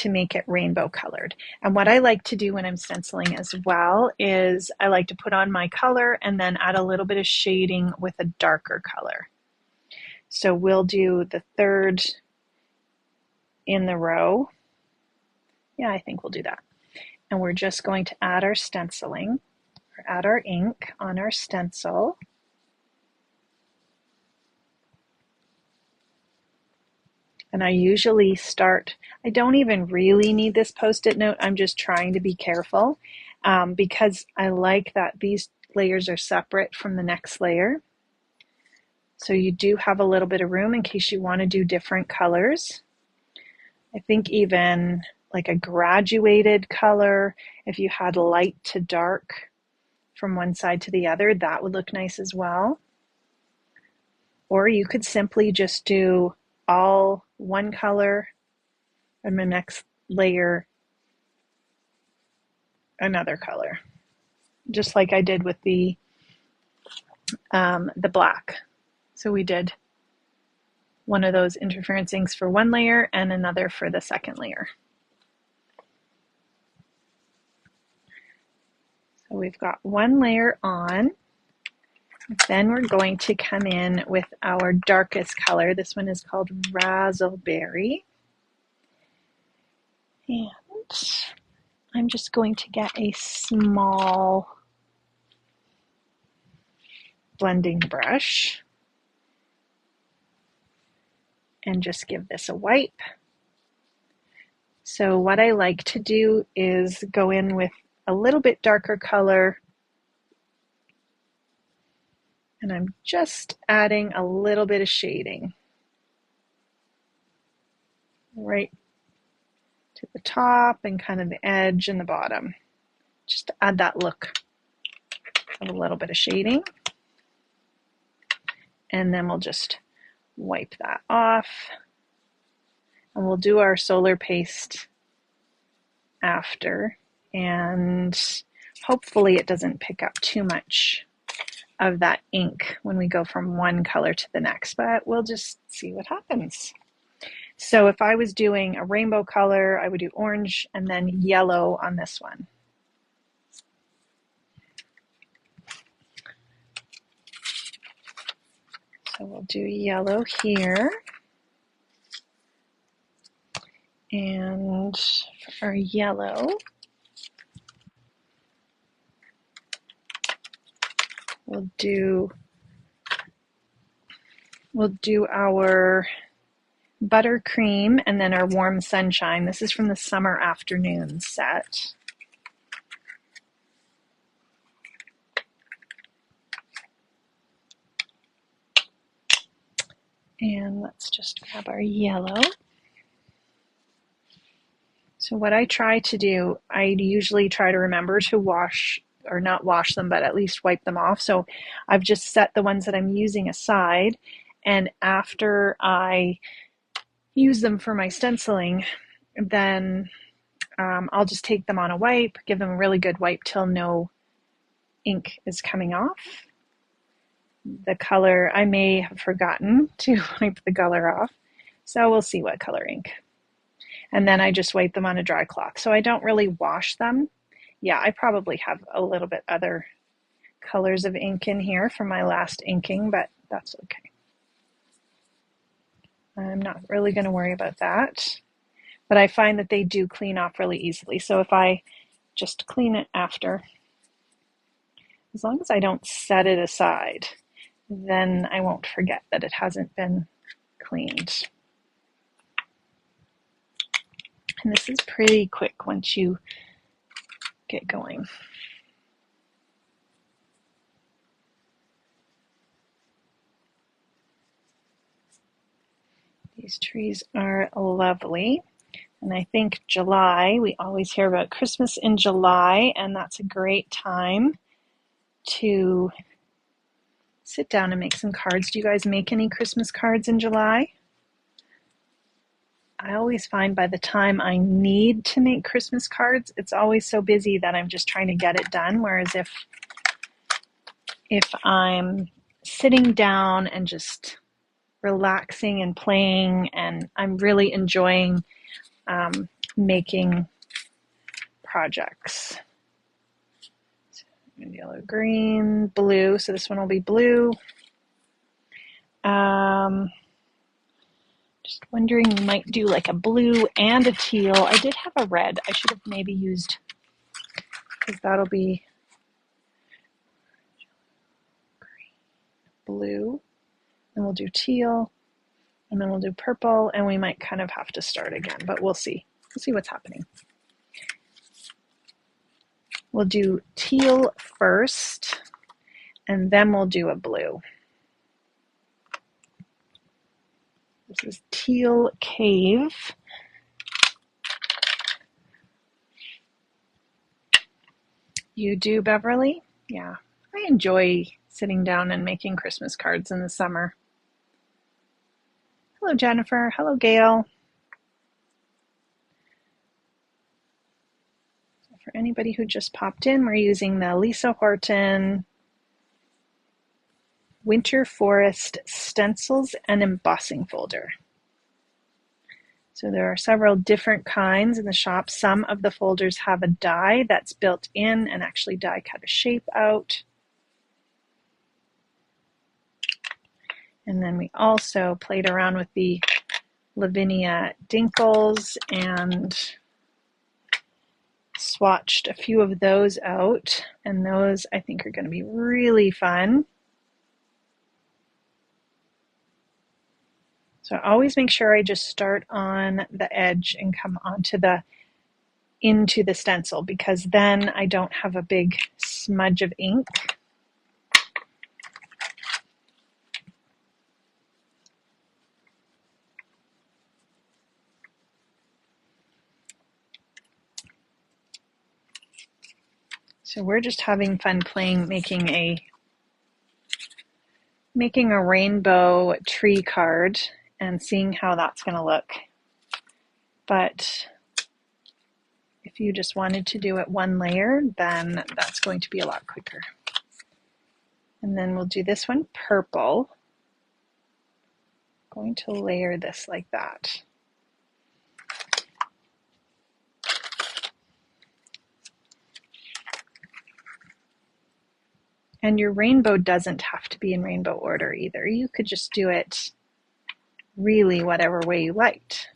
make it rainbow colored. And what I like to do when I'm stenciling as well is I like to put on my color and then add a little bit of shading with a darker color. So we'll do the third in the row. Yeah, I think we'll do that. And we're just going to add our stenciling, or add our ink on our stencil. And I usually I don't even really need this Post-it note. I'm just trying to be careful because I like that these layers are separate from the next layer. So you do have a little bit of room in case you want to do different colors. I think even like a graduated color, if you had light to dark from one side to the other, that would look nice as well. Or you could simply just do all one color and the next layer another color, just like I did with the black. So we did one of those interference inks for one layer and another for the second layer. So we've got one layer on. Then we're going to come in with our darkest color. This one is called Razzleberry. And I'm just going to get a small blending brush and just give this a wipe. So what I like to do is go in with a little bit darker color, and I'm just adding a little bit of shading right to the top and kind of the edge and the bottom, just to add that look of a little bit of shading. And then we'll just wipe that off, and we'll do our solar paste after, and hopefully it doesn't pick up too much of that ink when we go from one color to the next, but we'll just see what happens. So if I was doing a rainbow color, I would do orange and then yellow on this one. So we'll do yellow here. And for our yellow, we'll do our buttercream and then our warm sunshine. This is from the summer afternoon set. And let's just grab our yellow. So what I try to do, I usually try to remember to wash, or not wash them, but at least wipe them off. So I've just set the ones that I'm using aside, and after I use them for my stenciling, then I'll just take them on a wipe, give them a really good wipe till no ink is coming off. The color, I may have forgotten to wipe the color off, so we'll see what color ink. And then I just wipe them on a dry cloth. So I don't really wash them. Yeah, I probably have a little bit other colors of ink in here from my last inking, but that's okay. I'm not really going to worry about that. But I find that they do clean off really easily. So if I just clean it after, as long as I don't set it aside, then I won't forget that it hasn't been cleaned. And this is pretty quick once you get going. These trees are lovely. And I think July, we always hear about Christmas in July, and that's a great time to sit down and make some cards. Do you guys make any Christmas cards in July? I always find by the time I need to make Christmas cards, it's always so busy that I'm just trying to get it done. Whereas if I'm sitting down and just relaxing and playing, and I'm really enjoying making projects. So, yellow, green, blue. So this one will be blue. Just wondering, we might do like a blue and a teal. I did have a red. I should have maybe used, because that'll be blue. And we'll do teal. And then we'll do purple. And we might kind of have to start again, but we'll see. We'll see what's happening. We'll do teal first, and then we'll do a blue. This is Teal Cave. You do, Beverly? Yeah, I enjoy sitting down and making Christmas cards in the summer. Hello, Jennifer. Hello, Gail. So for anybody who just popped in, we're using the Lisa Horton Winter Forest Stencils and Embossing Folder. So there are several different kinds in the shop. Some of the folders have a die that's built in and actually die cut a shape out. And then we also played around with the Lavinia Dinkles and swatched a few of those out. And those I think are going to be really fun. So I always make sure I just start on the edge and come into the stencil, because then I don't have a big smudge of ink. So we're just having fun playing, making a rainbow tree card and seeing how that's going to look. But if you just wanted to do it one layer, then that's going to be a lot quicker. And then we'll do this one purple. I'm going to layer this like that. And your rainbow doesn't have to be in rainbow order either. You could just do it really whatever way you liked.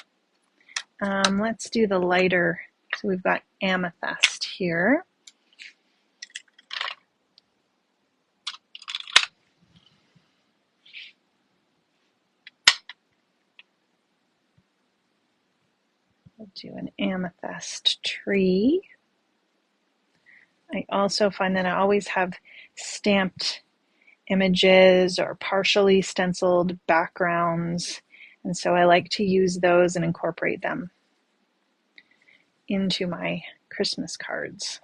Let's do the lighter. So we've got amethyst here. We'll do an amethyst tree. I also find that I always have stamped images or partially stenciled backgrounds, and so I like to use those and incorporate them into my Christmas cards.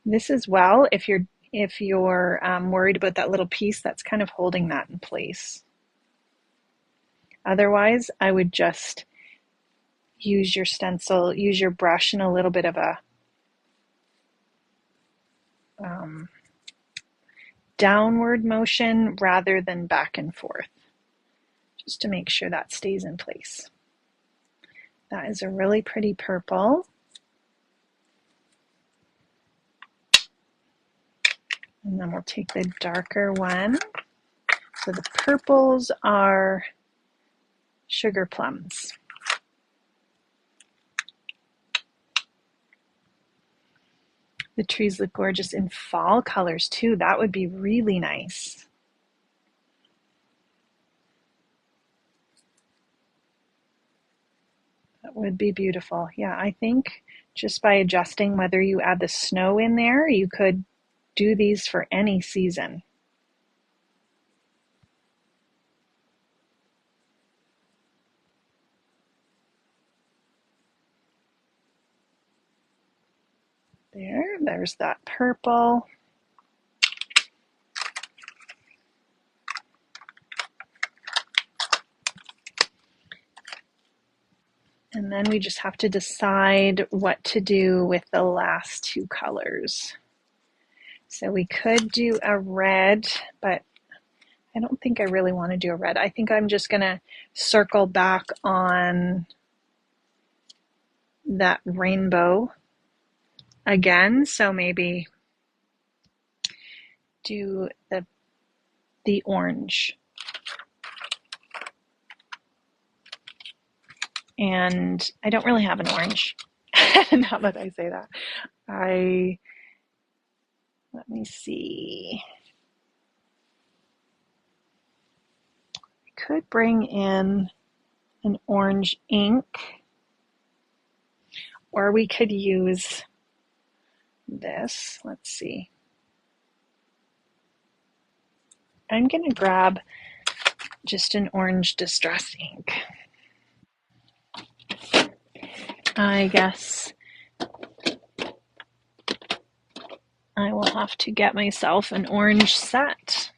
This as well, if you're worried about that little piece that's kind of holding that in place. Otherwise, I would just use your stencil, use your brush in a little bit of a downward motion rather than back and forth, just to make sure that stays in place. That is a really pretty purple. And then we'll take the darker one. So the purples are sugar plums. The trees look gorgeous in fall colors too. That would be really nice. That would be beautiful. Yeah, I think just by adjusting whether you add the snow in there, you could do these for any season. There's that purple. And then we just have to decide what to do with the last two colors. So we could do a red, but I don't think I really want to do a red. I think I'm just going to circle back on that rainbow again. So maybe do the orange. And I don't really have an orange. Now that I say that. Let me see. I could bring in an orange ink, or we could use this. Let's see. I'm going to grab just an orange distress ink. I guess I will have to get myself an orange set.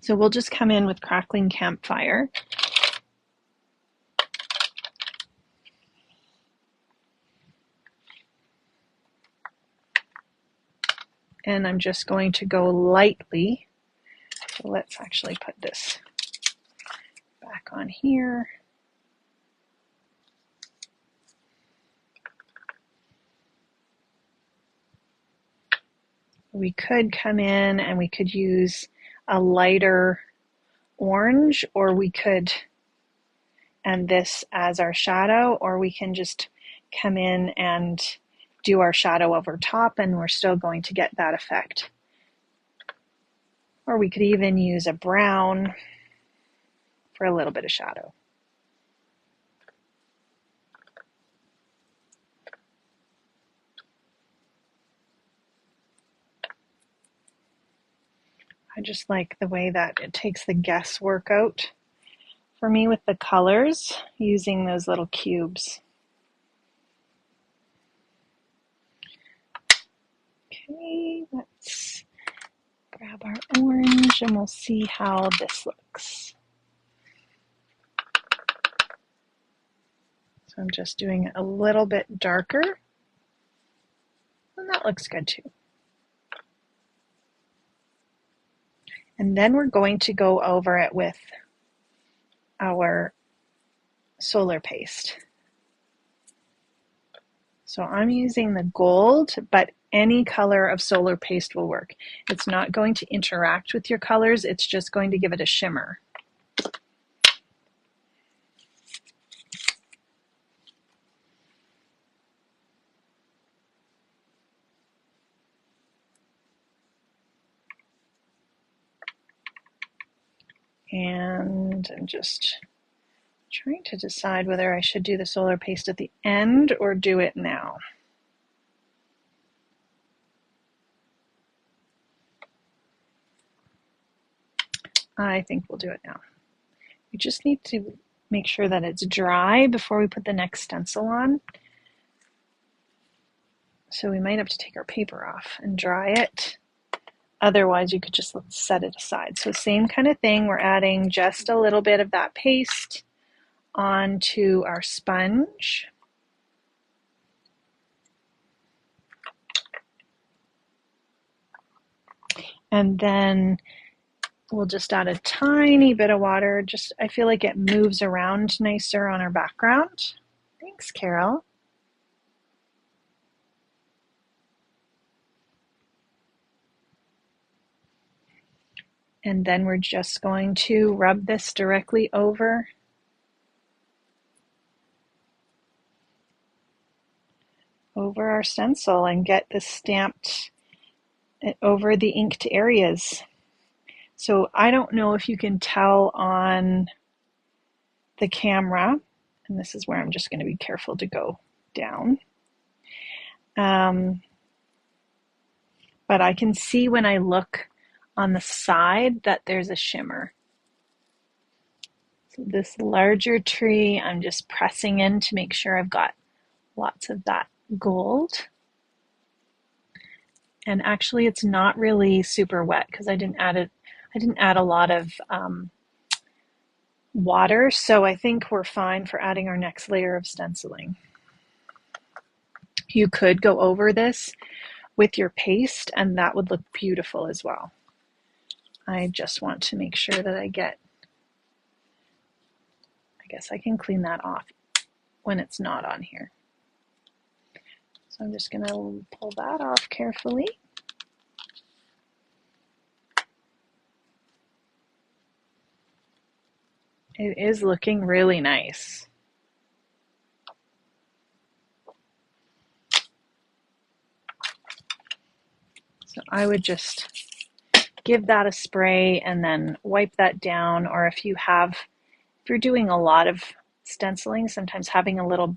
So we'll just come in with Crackling Campfire. And I'm just going to go lightly. So let's actually put this back on here. We could come in and we could use a lighter orange, or we could and this as our shadow, or we can just come in and do our shadow over top and we're still going to get that effect. Or we could even use a brown for a little bit of shadow. I just like the way that it takes the guesswork out for me with the colors using those little cubes. Okay, let's grab our orange and we'll see how this looks. So I'm just doing it a little bit darker, and that looks good too. And then we're going to go over it with our solar paste. So I'm using the gold, but any color of solar paste will work. It's not going to interact with your colors, it's just going to give it a shimmer. And I'm just trying to decide whether I should do the solar paste at the end or do it now. I think we'll do it now. We just need to make sure that it's dry before we put the next stencil on. So we might have to take our paper off and dry it. Otherwise, you could just set it aside. So same kind of thing. We're adding just a little bit of that paste onto our sponge. And then we'll just add a tiny bit of water. Just, I feel like it moves around nicer on our background. Thanks, Carol. And then we're just going to rub this directly over our stencil and get this stamped over the inked areas. So I don't know if you can tell on the camera, and this is where I'm just going to be careful to go down. But I can see when I look on the side that there's a shimmer. So this larger tree, I'm just pressing in to make sure I've got lots of that gold. And actually it's not really super wet because I didn't add a lot of water, so I think we're fine for adding our next layer of stenciling. You could go over this with your paste and that would look beautiful as well. I just want to make sure that I guess I can clean that off when it's not on here. So I'm just going to pull that off carefully. It is looking really nice. So I would just give that a spray and then wipe that down, or if you're doing a lot of stenciling, sometimes having a little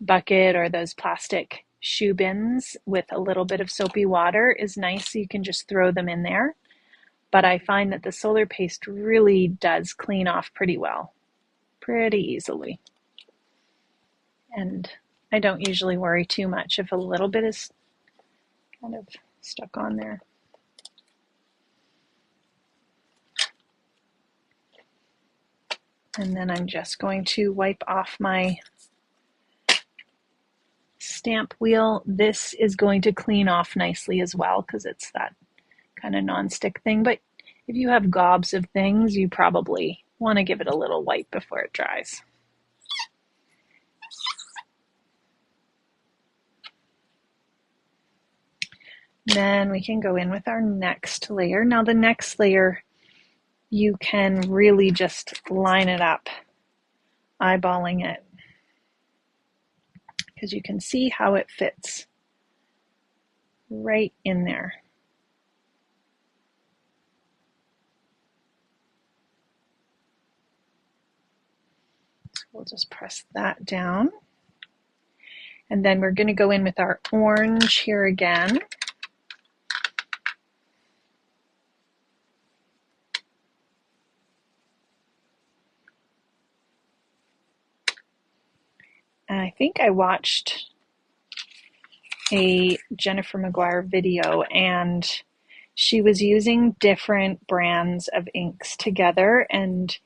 bucket or those plastic shoe bins with a little bit of soapy water is nice, so you can just throw them in there. But I find that the solar paste really does clean off pretty well, pretty easily. And I don't usually worry too much if a little bit is kind of stuck on there. And then I'm just going to wipe off my stamp wheel. This is going to clean off nicely as well because it's that kind of non-stick thing. But if you have gobs of things, you probably want to give it a little wipe before it dries. Then we can go in with our next layer. Now the next layer, you can really just line it up, eyeballing it, because you can see how it fits right in there. So we'll just press that down. And then we're going to go in with our orange here again. And I think I watched a Jennifer McGuire video and she was using different brands of inks together, and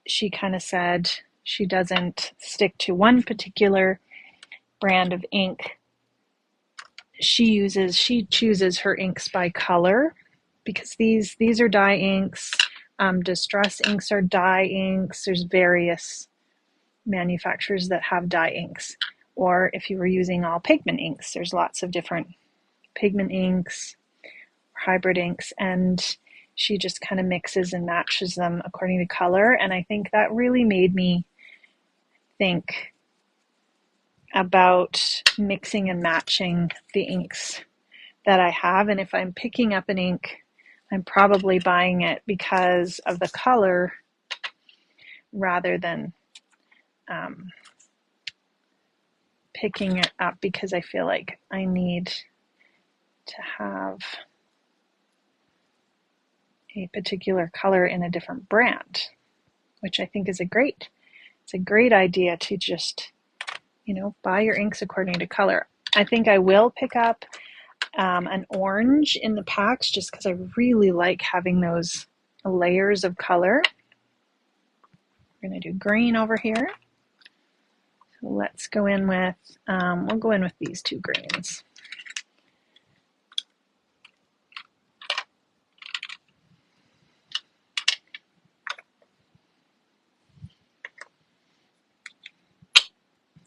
she kind of said she doesn't stick to one particular brand of ink. She chooses her inks by color, because these are dye inks. Distress inks are dye inks. There's various manufacturers that have dye inks. Or if you were using all pigment inks, there's lots of different pigment inks, hybrid inks, and she just kind of mixes and matches them according to color. And I think that really made me think about mixing and matching the inks that I have. And if I'm picking up an ink, I'm probably buying it because of the color rather than picking it up because I feel like I need to have a particular color in a different brand, which I think is it's a great idea to just, buy your inks according to color. I think I will pick up an orange in the packs just because I really like having those layers of color. We're going to do green over here. So let's go in with, we'll go in with these two greens.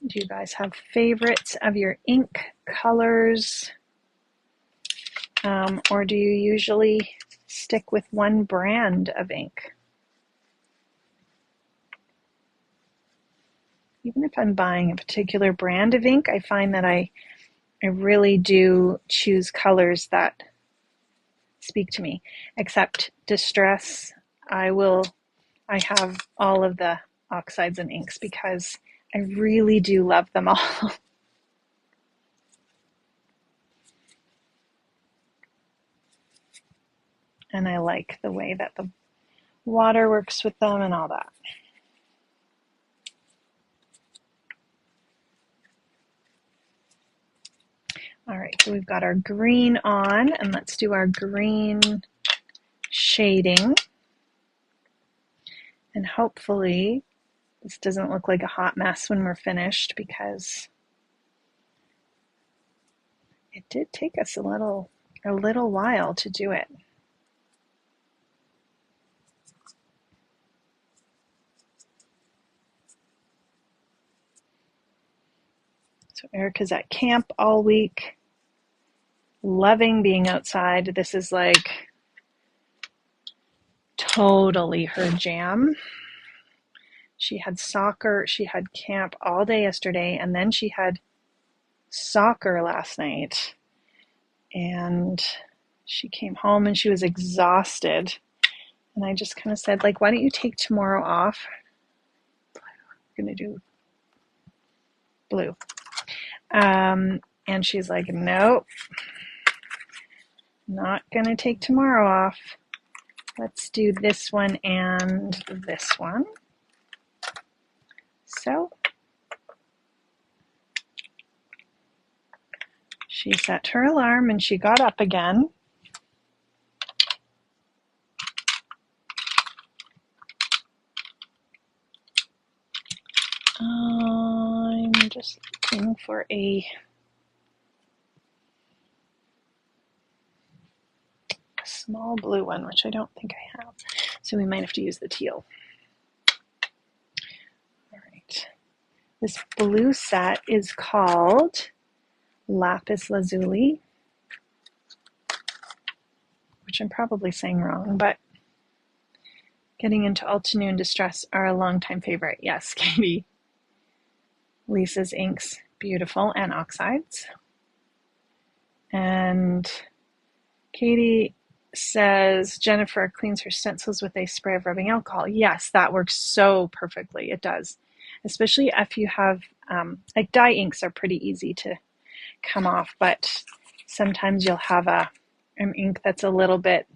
Do you guys have favorites of your ink colors? Or do you usually stick with one brand of ink? Even if I'm buying a particular brand of ink, I find that I really do choose colors that speak to me. Except Distress, I have all of the oxides and inks because I really do love them all. And I like the way that the water works with them and all that. All right, so we've got our green on, and let's do our green shading. And hopefully this doesn't look like a hot mess when we're finished, because it did take us a little while to do it. So Erica's at camp all week, loving being outside. This is like totally her jam. She had soccer, she had camp all day yesterday, and then she had soccer last night. And she came home and she was exhausted. And I just kind of said, like, why don't you take tomorrow off? We're going to do blue. And she's like, nope, not going to take tomorrow off. Let's do this one and this one. So she set her alarm and she got up again. I'm just looking for a small blue one, which I don't think I have. So we might have to use the teal. All right. This blue set is called Lapis Lazuli, which I'm probably saying wrong, but Getting into Altenew and Distress are a longtime favorite. Yes, Katie. Lisa's inks, beautiful, and oxides. And Katie says Jennifer cleans her stencils with a spray of rubbing alcohol. Yes, that works so perfectly. It does. Especially if you have, like dye inks are pretty easy to come off, but sometimes you'll have an ink that's a little bit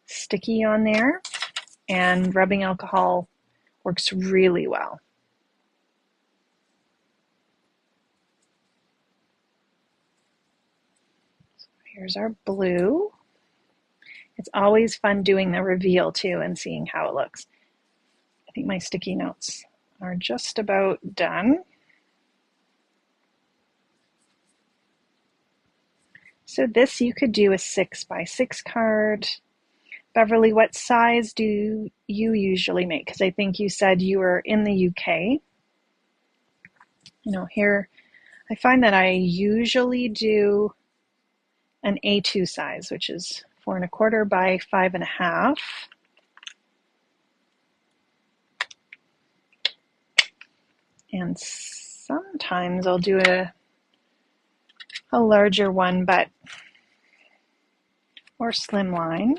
sticky on there, and rubbing alcohol works really well. So here's our blue. It's always fun doing the reveal too and seeing how it looks. I think my sticky notes are just about done. So this you could do a 6x6 card. Beverly, what size do you usually make? Because I think you said you were in the UK. You know, here I find that I usually do an A2 size, which is 4¼ by 5½. And sometimes I'll do a larger one, or slimline.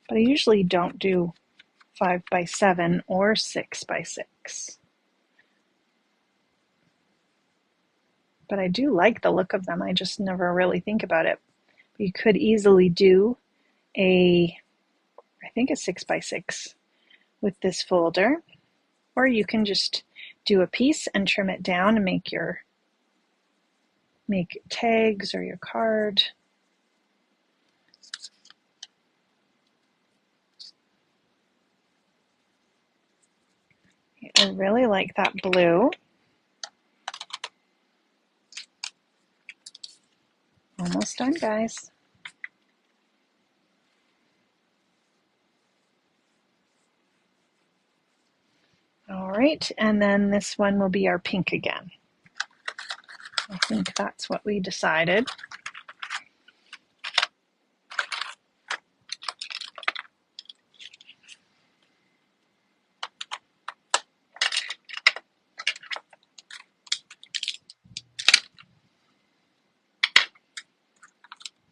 But I usually don't do 5x7 or 6x6. But I do like the look of them. I just never really think about it. You could easily do I think a 6x6 with this folder, or you can just do a piece and trim it down and make tags or your card. I really like that blue. Almost done, guys. All right, and then this one will be our pink again. I think that's what we decided.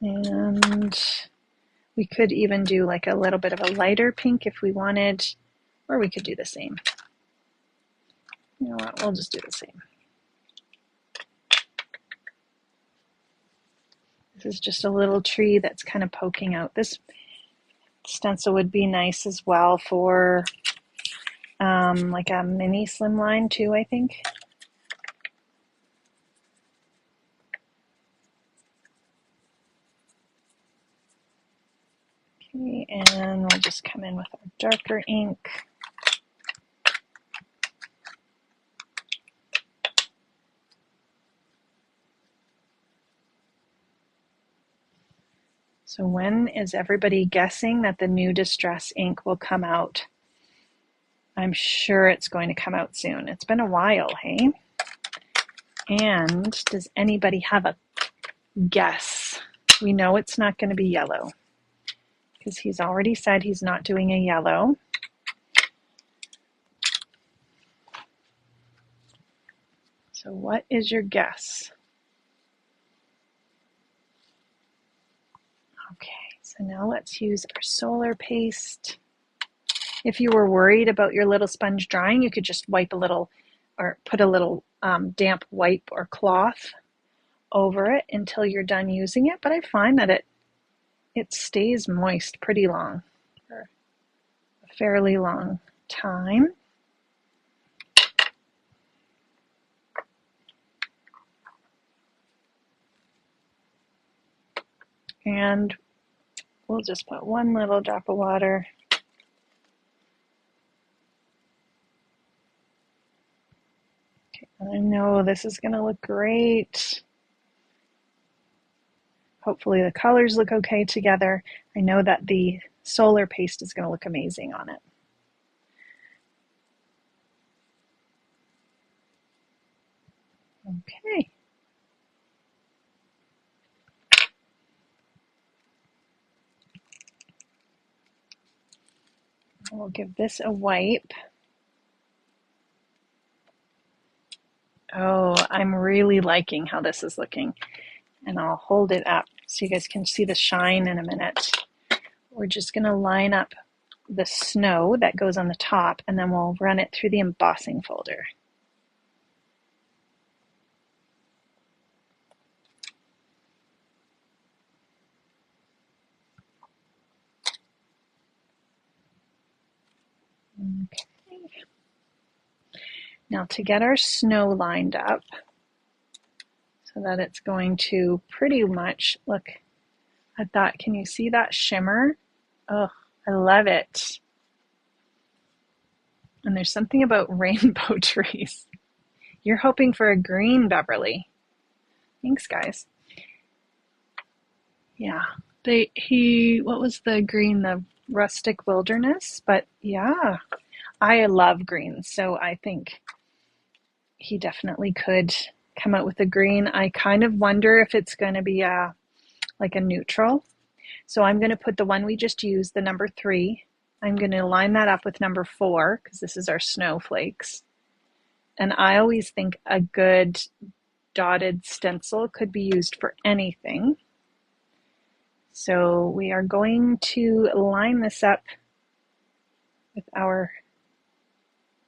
And we could even do like a little bit of a lighter pink if we wanted, or we could do the same. You know what, we'll just do the same. This is just a little tree that's kind of poking out. This stencil would be nice as well for like a mini slimline too, I think. Okay, and we'll just come in with our darker ink. So when is everybody guessing that the new Distress ink will come out? I'm sure it's going to come out soon. It's been a while, hey? And does anybody have a guess? We know it's not going to be yellow because he's already said he's not doing a yellow. So what is your guess? Okay, so now let's use our solar paste. If you were worried about your little sponge drying, you could just wipe a little or put a little damp wipe or cloth over it until you're done using it. But I find that it stays moist pretty long, for a fairly long time. And we'll just put one little drop of water. Okay, I know this is going to look great. Hopefully the colors look okay together. I know that the solar paste is going to look amazing on it. Okay. We'll give this a wipe. Oh, I'm really liking how this is looking. And I'll hold it up so you guys can see the shine in a minute. We're just going to line up the snow that goes on the top, and then we'll run it through the embossing folder. Okay. Now to get our snow lined up so that it's going to pretty much look at that. Can you see that shimmer? Oh, I love it. And there's something about rainbow trees. You're hoping for a green, Beverly. Thanks, guys. Yeah. What was the green? The rustic wilderness? But yeah, I love greens, so I think he definitely could come out with a green. I kind of wonder if it's going to be like a neutral. So I'm going to put the one we just used, the number 3. I'm going to line that up with number 4 because this is our snowflakes. And I always think a good dotted stencil could be used for anything. So we are going to line this up with our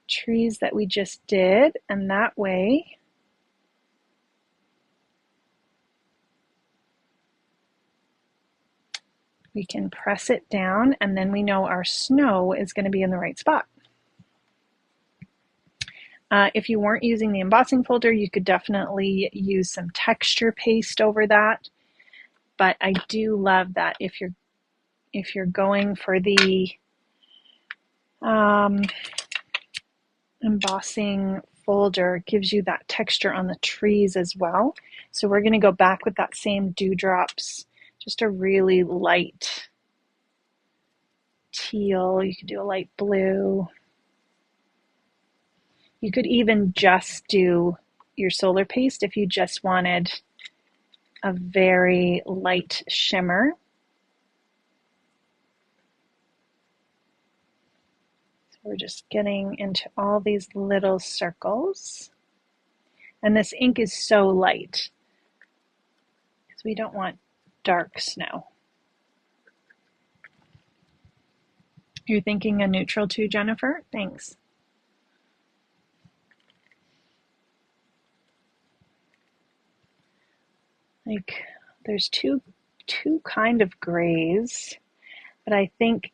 trees that we just did, and that way we can press it down, and then we know our snow is going to be in the right spot. If you weren't using the embossing folder, you could definitely use some texture paste over that. But I do love that if you're going for the embossing folder, it gives you that texture on the trees as well. So we're going to go back with that same dewdrops, just a really light teal. You could do a light blue. You could even just do your solar paste if you just wanted a very light shimmer. So we're just getting into all these little circles. And this ink is so light because we don't want dark snow. You're thinking a neutral too, Jennifer? Thanks. Like there's two kind of grays, but I think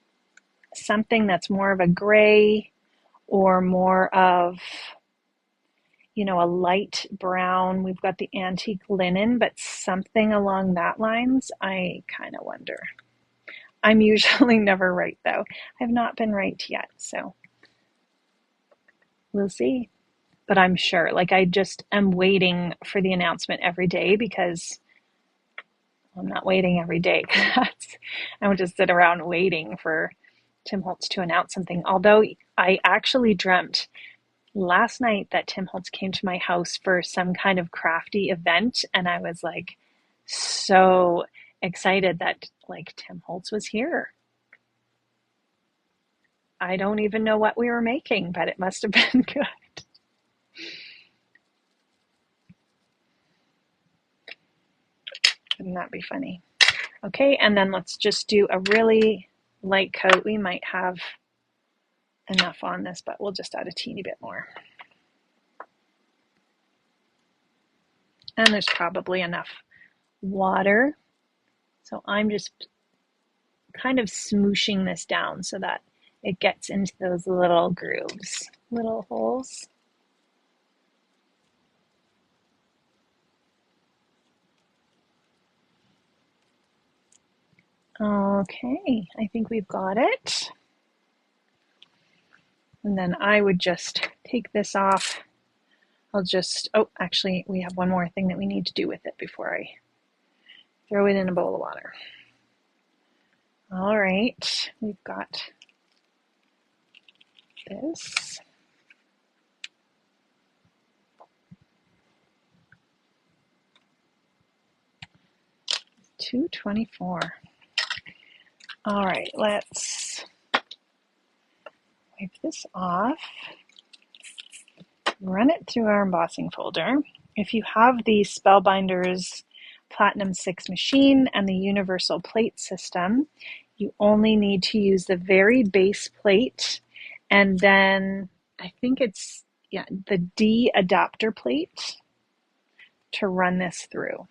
something that's more of a gray or more of, you know, a light brown. We've got the antique linen, but something along that lines, I kind of wonder. I'm usually never right though. I've not been right yet, so we'll see. But I'm sure, like I just am waiting for the announcement every day because I'm not waiting every day. I would just sit around waiting for Tim Holtz to announce something. Although I actually dreamt last night that Tim Holtz came to my house for some kind of crafty event, and I was like so excited that like Tim Holtz was here. I don't even know what we were making, but it must have been good. Wouldn't that be funny? Okay, and then let's just do a really light coat. We might have enough on this, but we'll just add a teeny bit more. And there's probably enough water. So I'm just kind of smooshing this down so that it gets into those little grooves, little holes. Okay, I think we've got it. And then I would just take this off. I'll just, oh, actually, we have one more thing that we need to do with it before I throw it in a bowl of water. All right, we've got this. $2.24. All right, let's wipe this off. Run it through our embossing folder. If you have the Spellbinders Platinum 6 machine and the universal plate system, you only need to use the very base plate, and then I think it's the D adapter plate to run this through.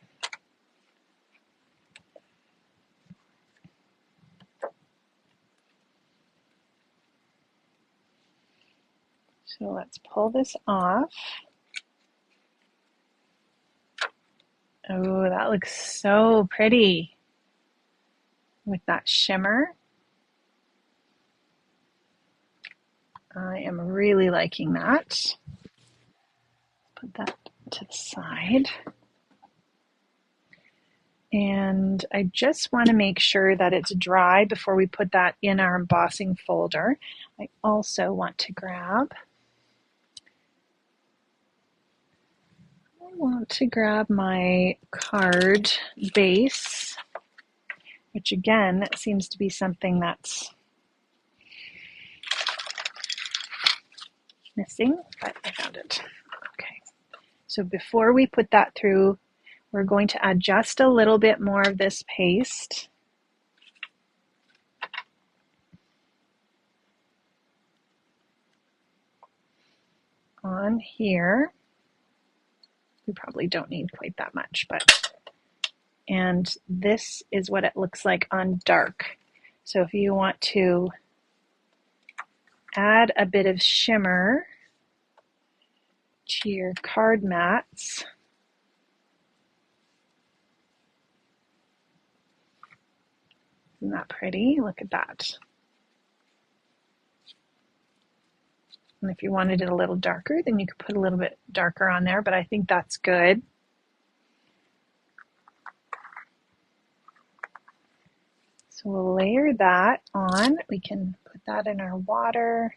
So let's pull this off. Oh, that looks so pretty with that shimmer. I am really liking that. Put that to the side. And I just want to make sure that it's dry before we put that in our embossing folder. I also want to grab my card base, which again seems to be something that's missing, but I found it. Okay, so before we put that through, we're going to add just a little bit more of this paste. On here. We probably don't need quite that much, and this is what it looks like on dark. So if you want to add a bit of shimmer to your card mats, isn't that pretty? Look at that. And if you wanted it a little darker, then you could put a little bit darker on there, but I think that's good. So we'll layer that on. We can put that in our water.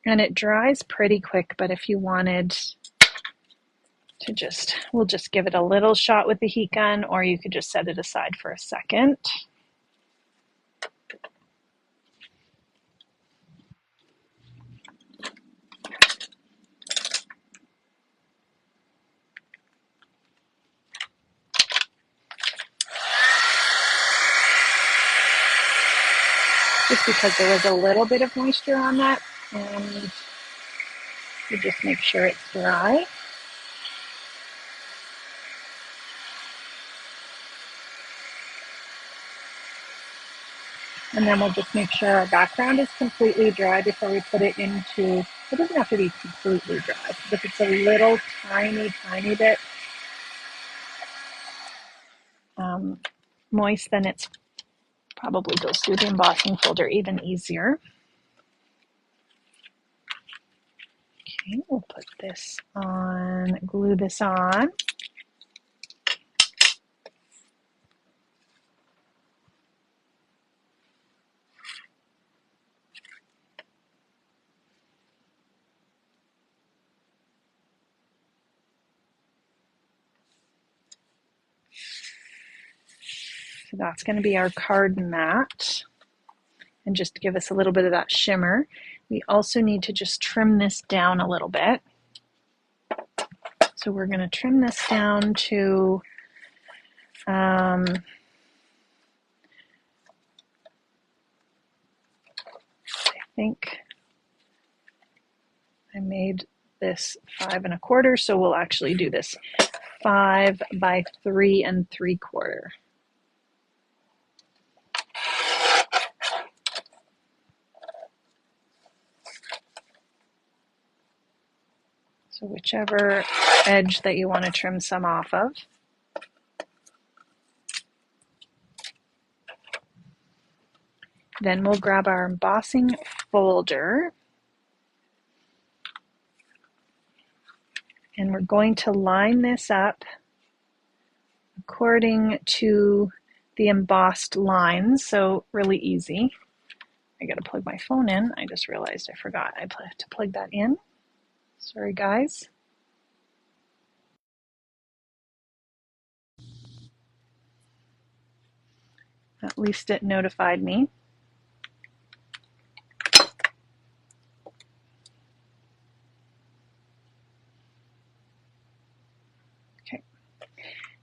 And it dries pretty quick, but if you wanted to we'll just give it a little shot with the heat gun, or you could just set it aside for a second. just because there was a little bit of moisture on that, and you just make sure it's dry. And then we'll just make sure our background is completely dry before we put it into, it doesn't have to be completely dry, but if it's a little tiny bit moist, then it's probably goes through the embossing folder even easier. Okay, we'll put this on, glue this on. So that's going to be our card mat. And just to give us a little bit of that shimmer, we also need to just trim this down a little bit. So we're going to trim this down to I think I made this 5 1/4, so we'll actually do this 5 by 3 3/4. So whichever edge that you want to trim some off of. Then we'll grab our embossing folder, and we're going to line this up according to the embossed lines. So really easy. I got to plug my phone in. I just realized I forgot I have to plug that in. Sorry, guys. At least it notified me. Okay,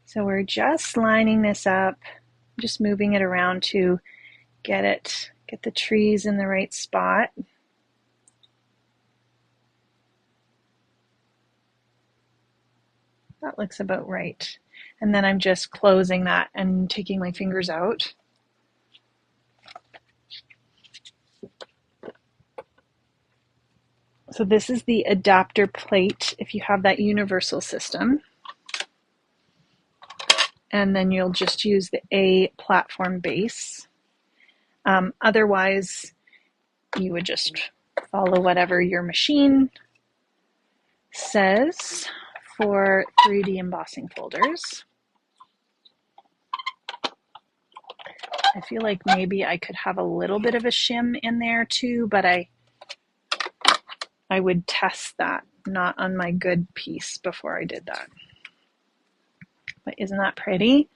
so we're just lining this up, just moving it around to get the trees in the right spot. That looks about right. And then I'm just closing that and taking my fingers out. So this is the adapter plate if you have that universal system. And then you'll just use the A platform base. Otherwise, you would just follow whatever your machine says for 3D embossing folders. I feel like maybe I could have a little bit of a shim in there too, but I would test that, not on my good piece before I did that. But isn't that pretty?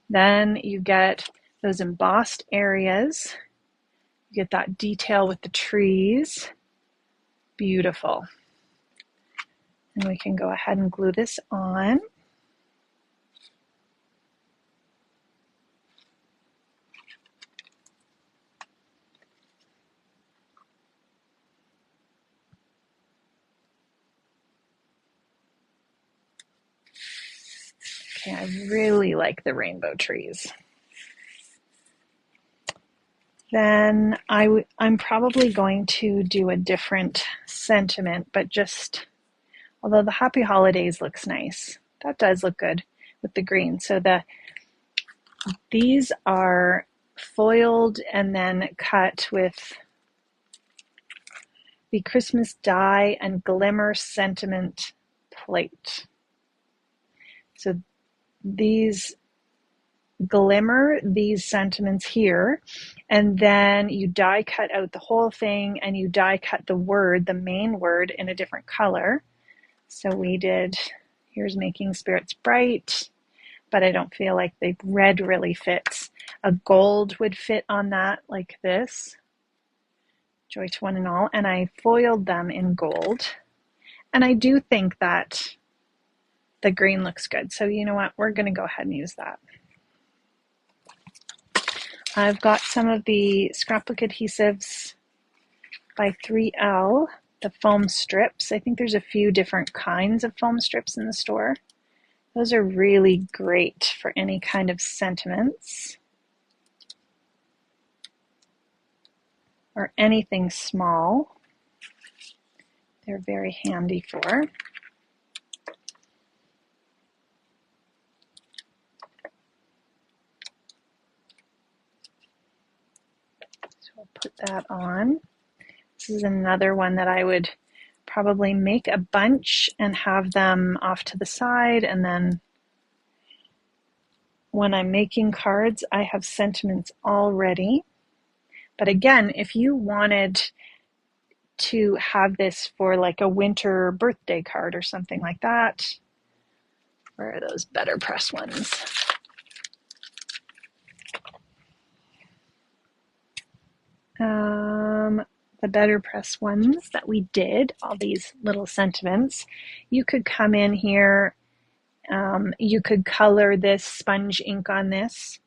Then you get those embossed areas. You get that detail with the trees. Beautiful. And we can go ahead and glue this on. Okay, I really like the rainbow trees. Then I'm probably going to do a different sentiment, but just, although the Happy Holidays looks nice, that does look good with the green. So these are foiled and then cut with the Christmas die and glimmer sentiment plate. So these glimmer these sentiments here, and then you die cut out the whole thing and you die cut the word, the main word, in a different color. So we did, here's making spirits bright, but I don't feel like the red really fits. A gold would fit on that, like this, joy to one and all, and I foiled them in gold. And I do think that the green looks good, so you know what, we're going to go ahead and use that. I've got some of the scrapbook adhesives by 3L, the foam strips. I think there's a few different kinds of foam strips in the store. Those are really great for any kind of sentiments or anything small. They're very handy for. So I'll put that on. This is another one that I would probably make a bunch and have them off to the side, and then when I'm making cards, I have sentiments all ready. But again, if you wanted to have this for like a winter birthday card or something like that, where are those better press ones? The better press ones that we did, all these little sentiments, you could come in here, you could color this sponge ink on this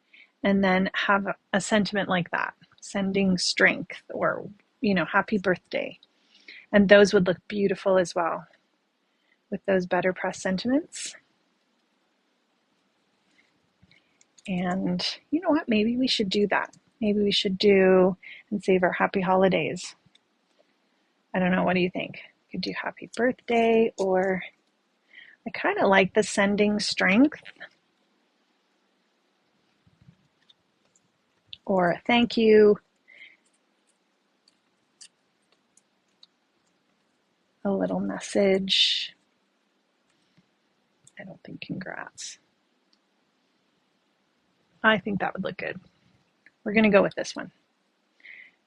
and then have a sentiment like that, sending strength, or, you know, happy birthday. And those would look beautiful as well with those better press sentiments. And you know what, maybe we should do that. Maybe we should do and save our happy holidays. I don't know, what do you think? We could do happy birthday, or I kind of like the sending strength, or a thank you, a little message. I don't think congrats. I think that would look good. We're going to go with this one,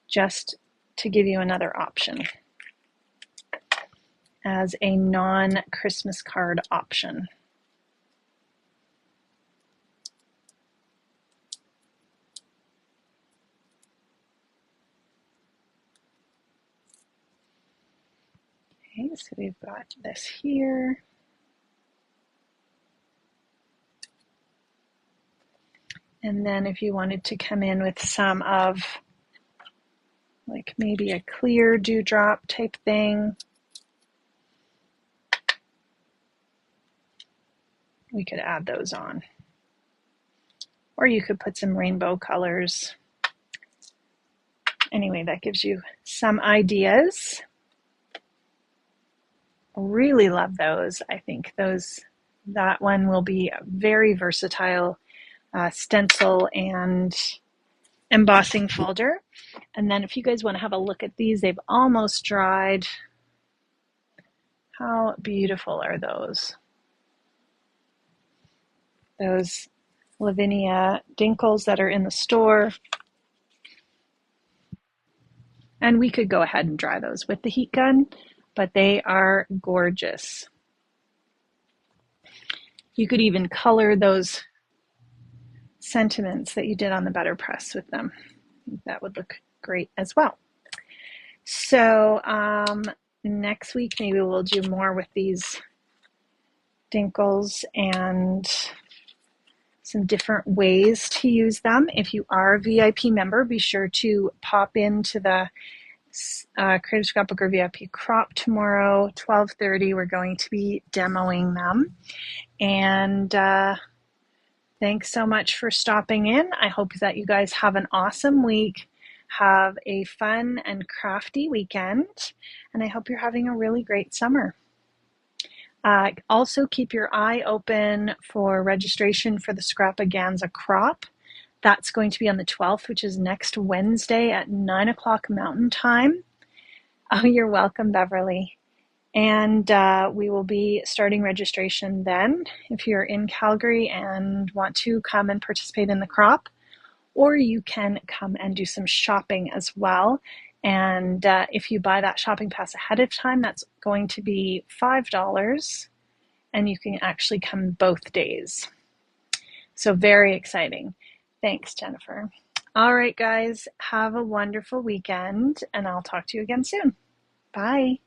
just to give you another option as a non-Christmas card option. Okay, so we've got this here. And then if you wanted to come in with some of like maybe a clear dewdrop type thing, we could add those on. Or you could put some rainbow colors. Anyway, that gives you some ideas. Really love those. I think that one will be a very versatile stencil and embossing folder. And then if you guys want to have a look at these, they've almost dried. How beautiful are those? Those Lavinia Dinkles that are in the store. And we could go ahead and dry those with the heat gun, but they are gorgeous. You could even color those sentiments that you did on the butter press with them. I think that would look great as well. So next week, maybe we'll do more with these Dinkles and some different ways to use them. If you are a VIP member, be sure to pop into the Creative Scrapbooker VIP crop tomorrow, 12:30. We're going to be demoing them. And thanks so much for stopping in. I hope that you guys have an awesome week. Have a fun and crafty weekend. And I hope you're having a really great summer. Also, keep your eye open for registration for the Scrapaganza crop. That's going to be on the 12th, which is next Wednesday at 9 o'clock Mountain Time. Oh, you're welcome, Beverly. And we will be starting registration then if you're in Calgary and want to come and participate in the crop. Or you can come and do some shopping as well. And if you buy that shopping pass ahead of time, that's going to be $5. And you can actually come both days. So very exciting. Thanks, Jennifer. All right, guys, have a wonderful weekend, and I'll talk to you again soon. Bye.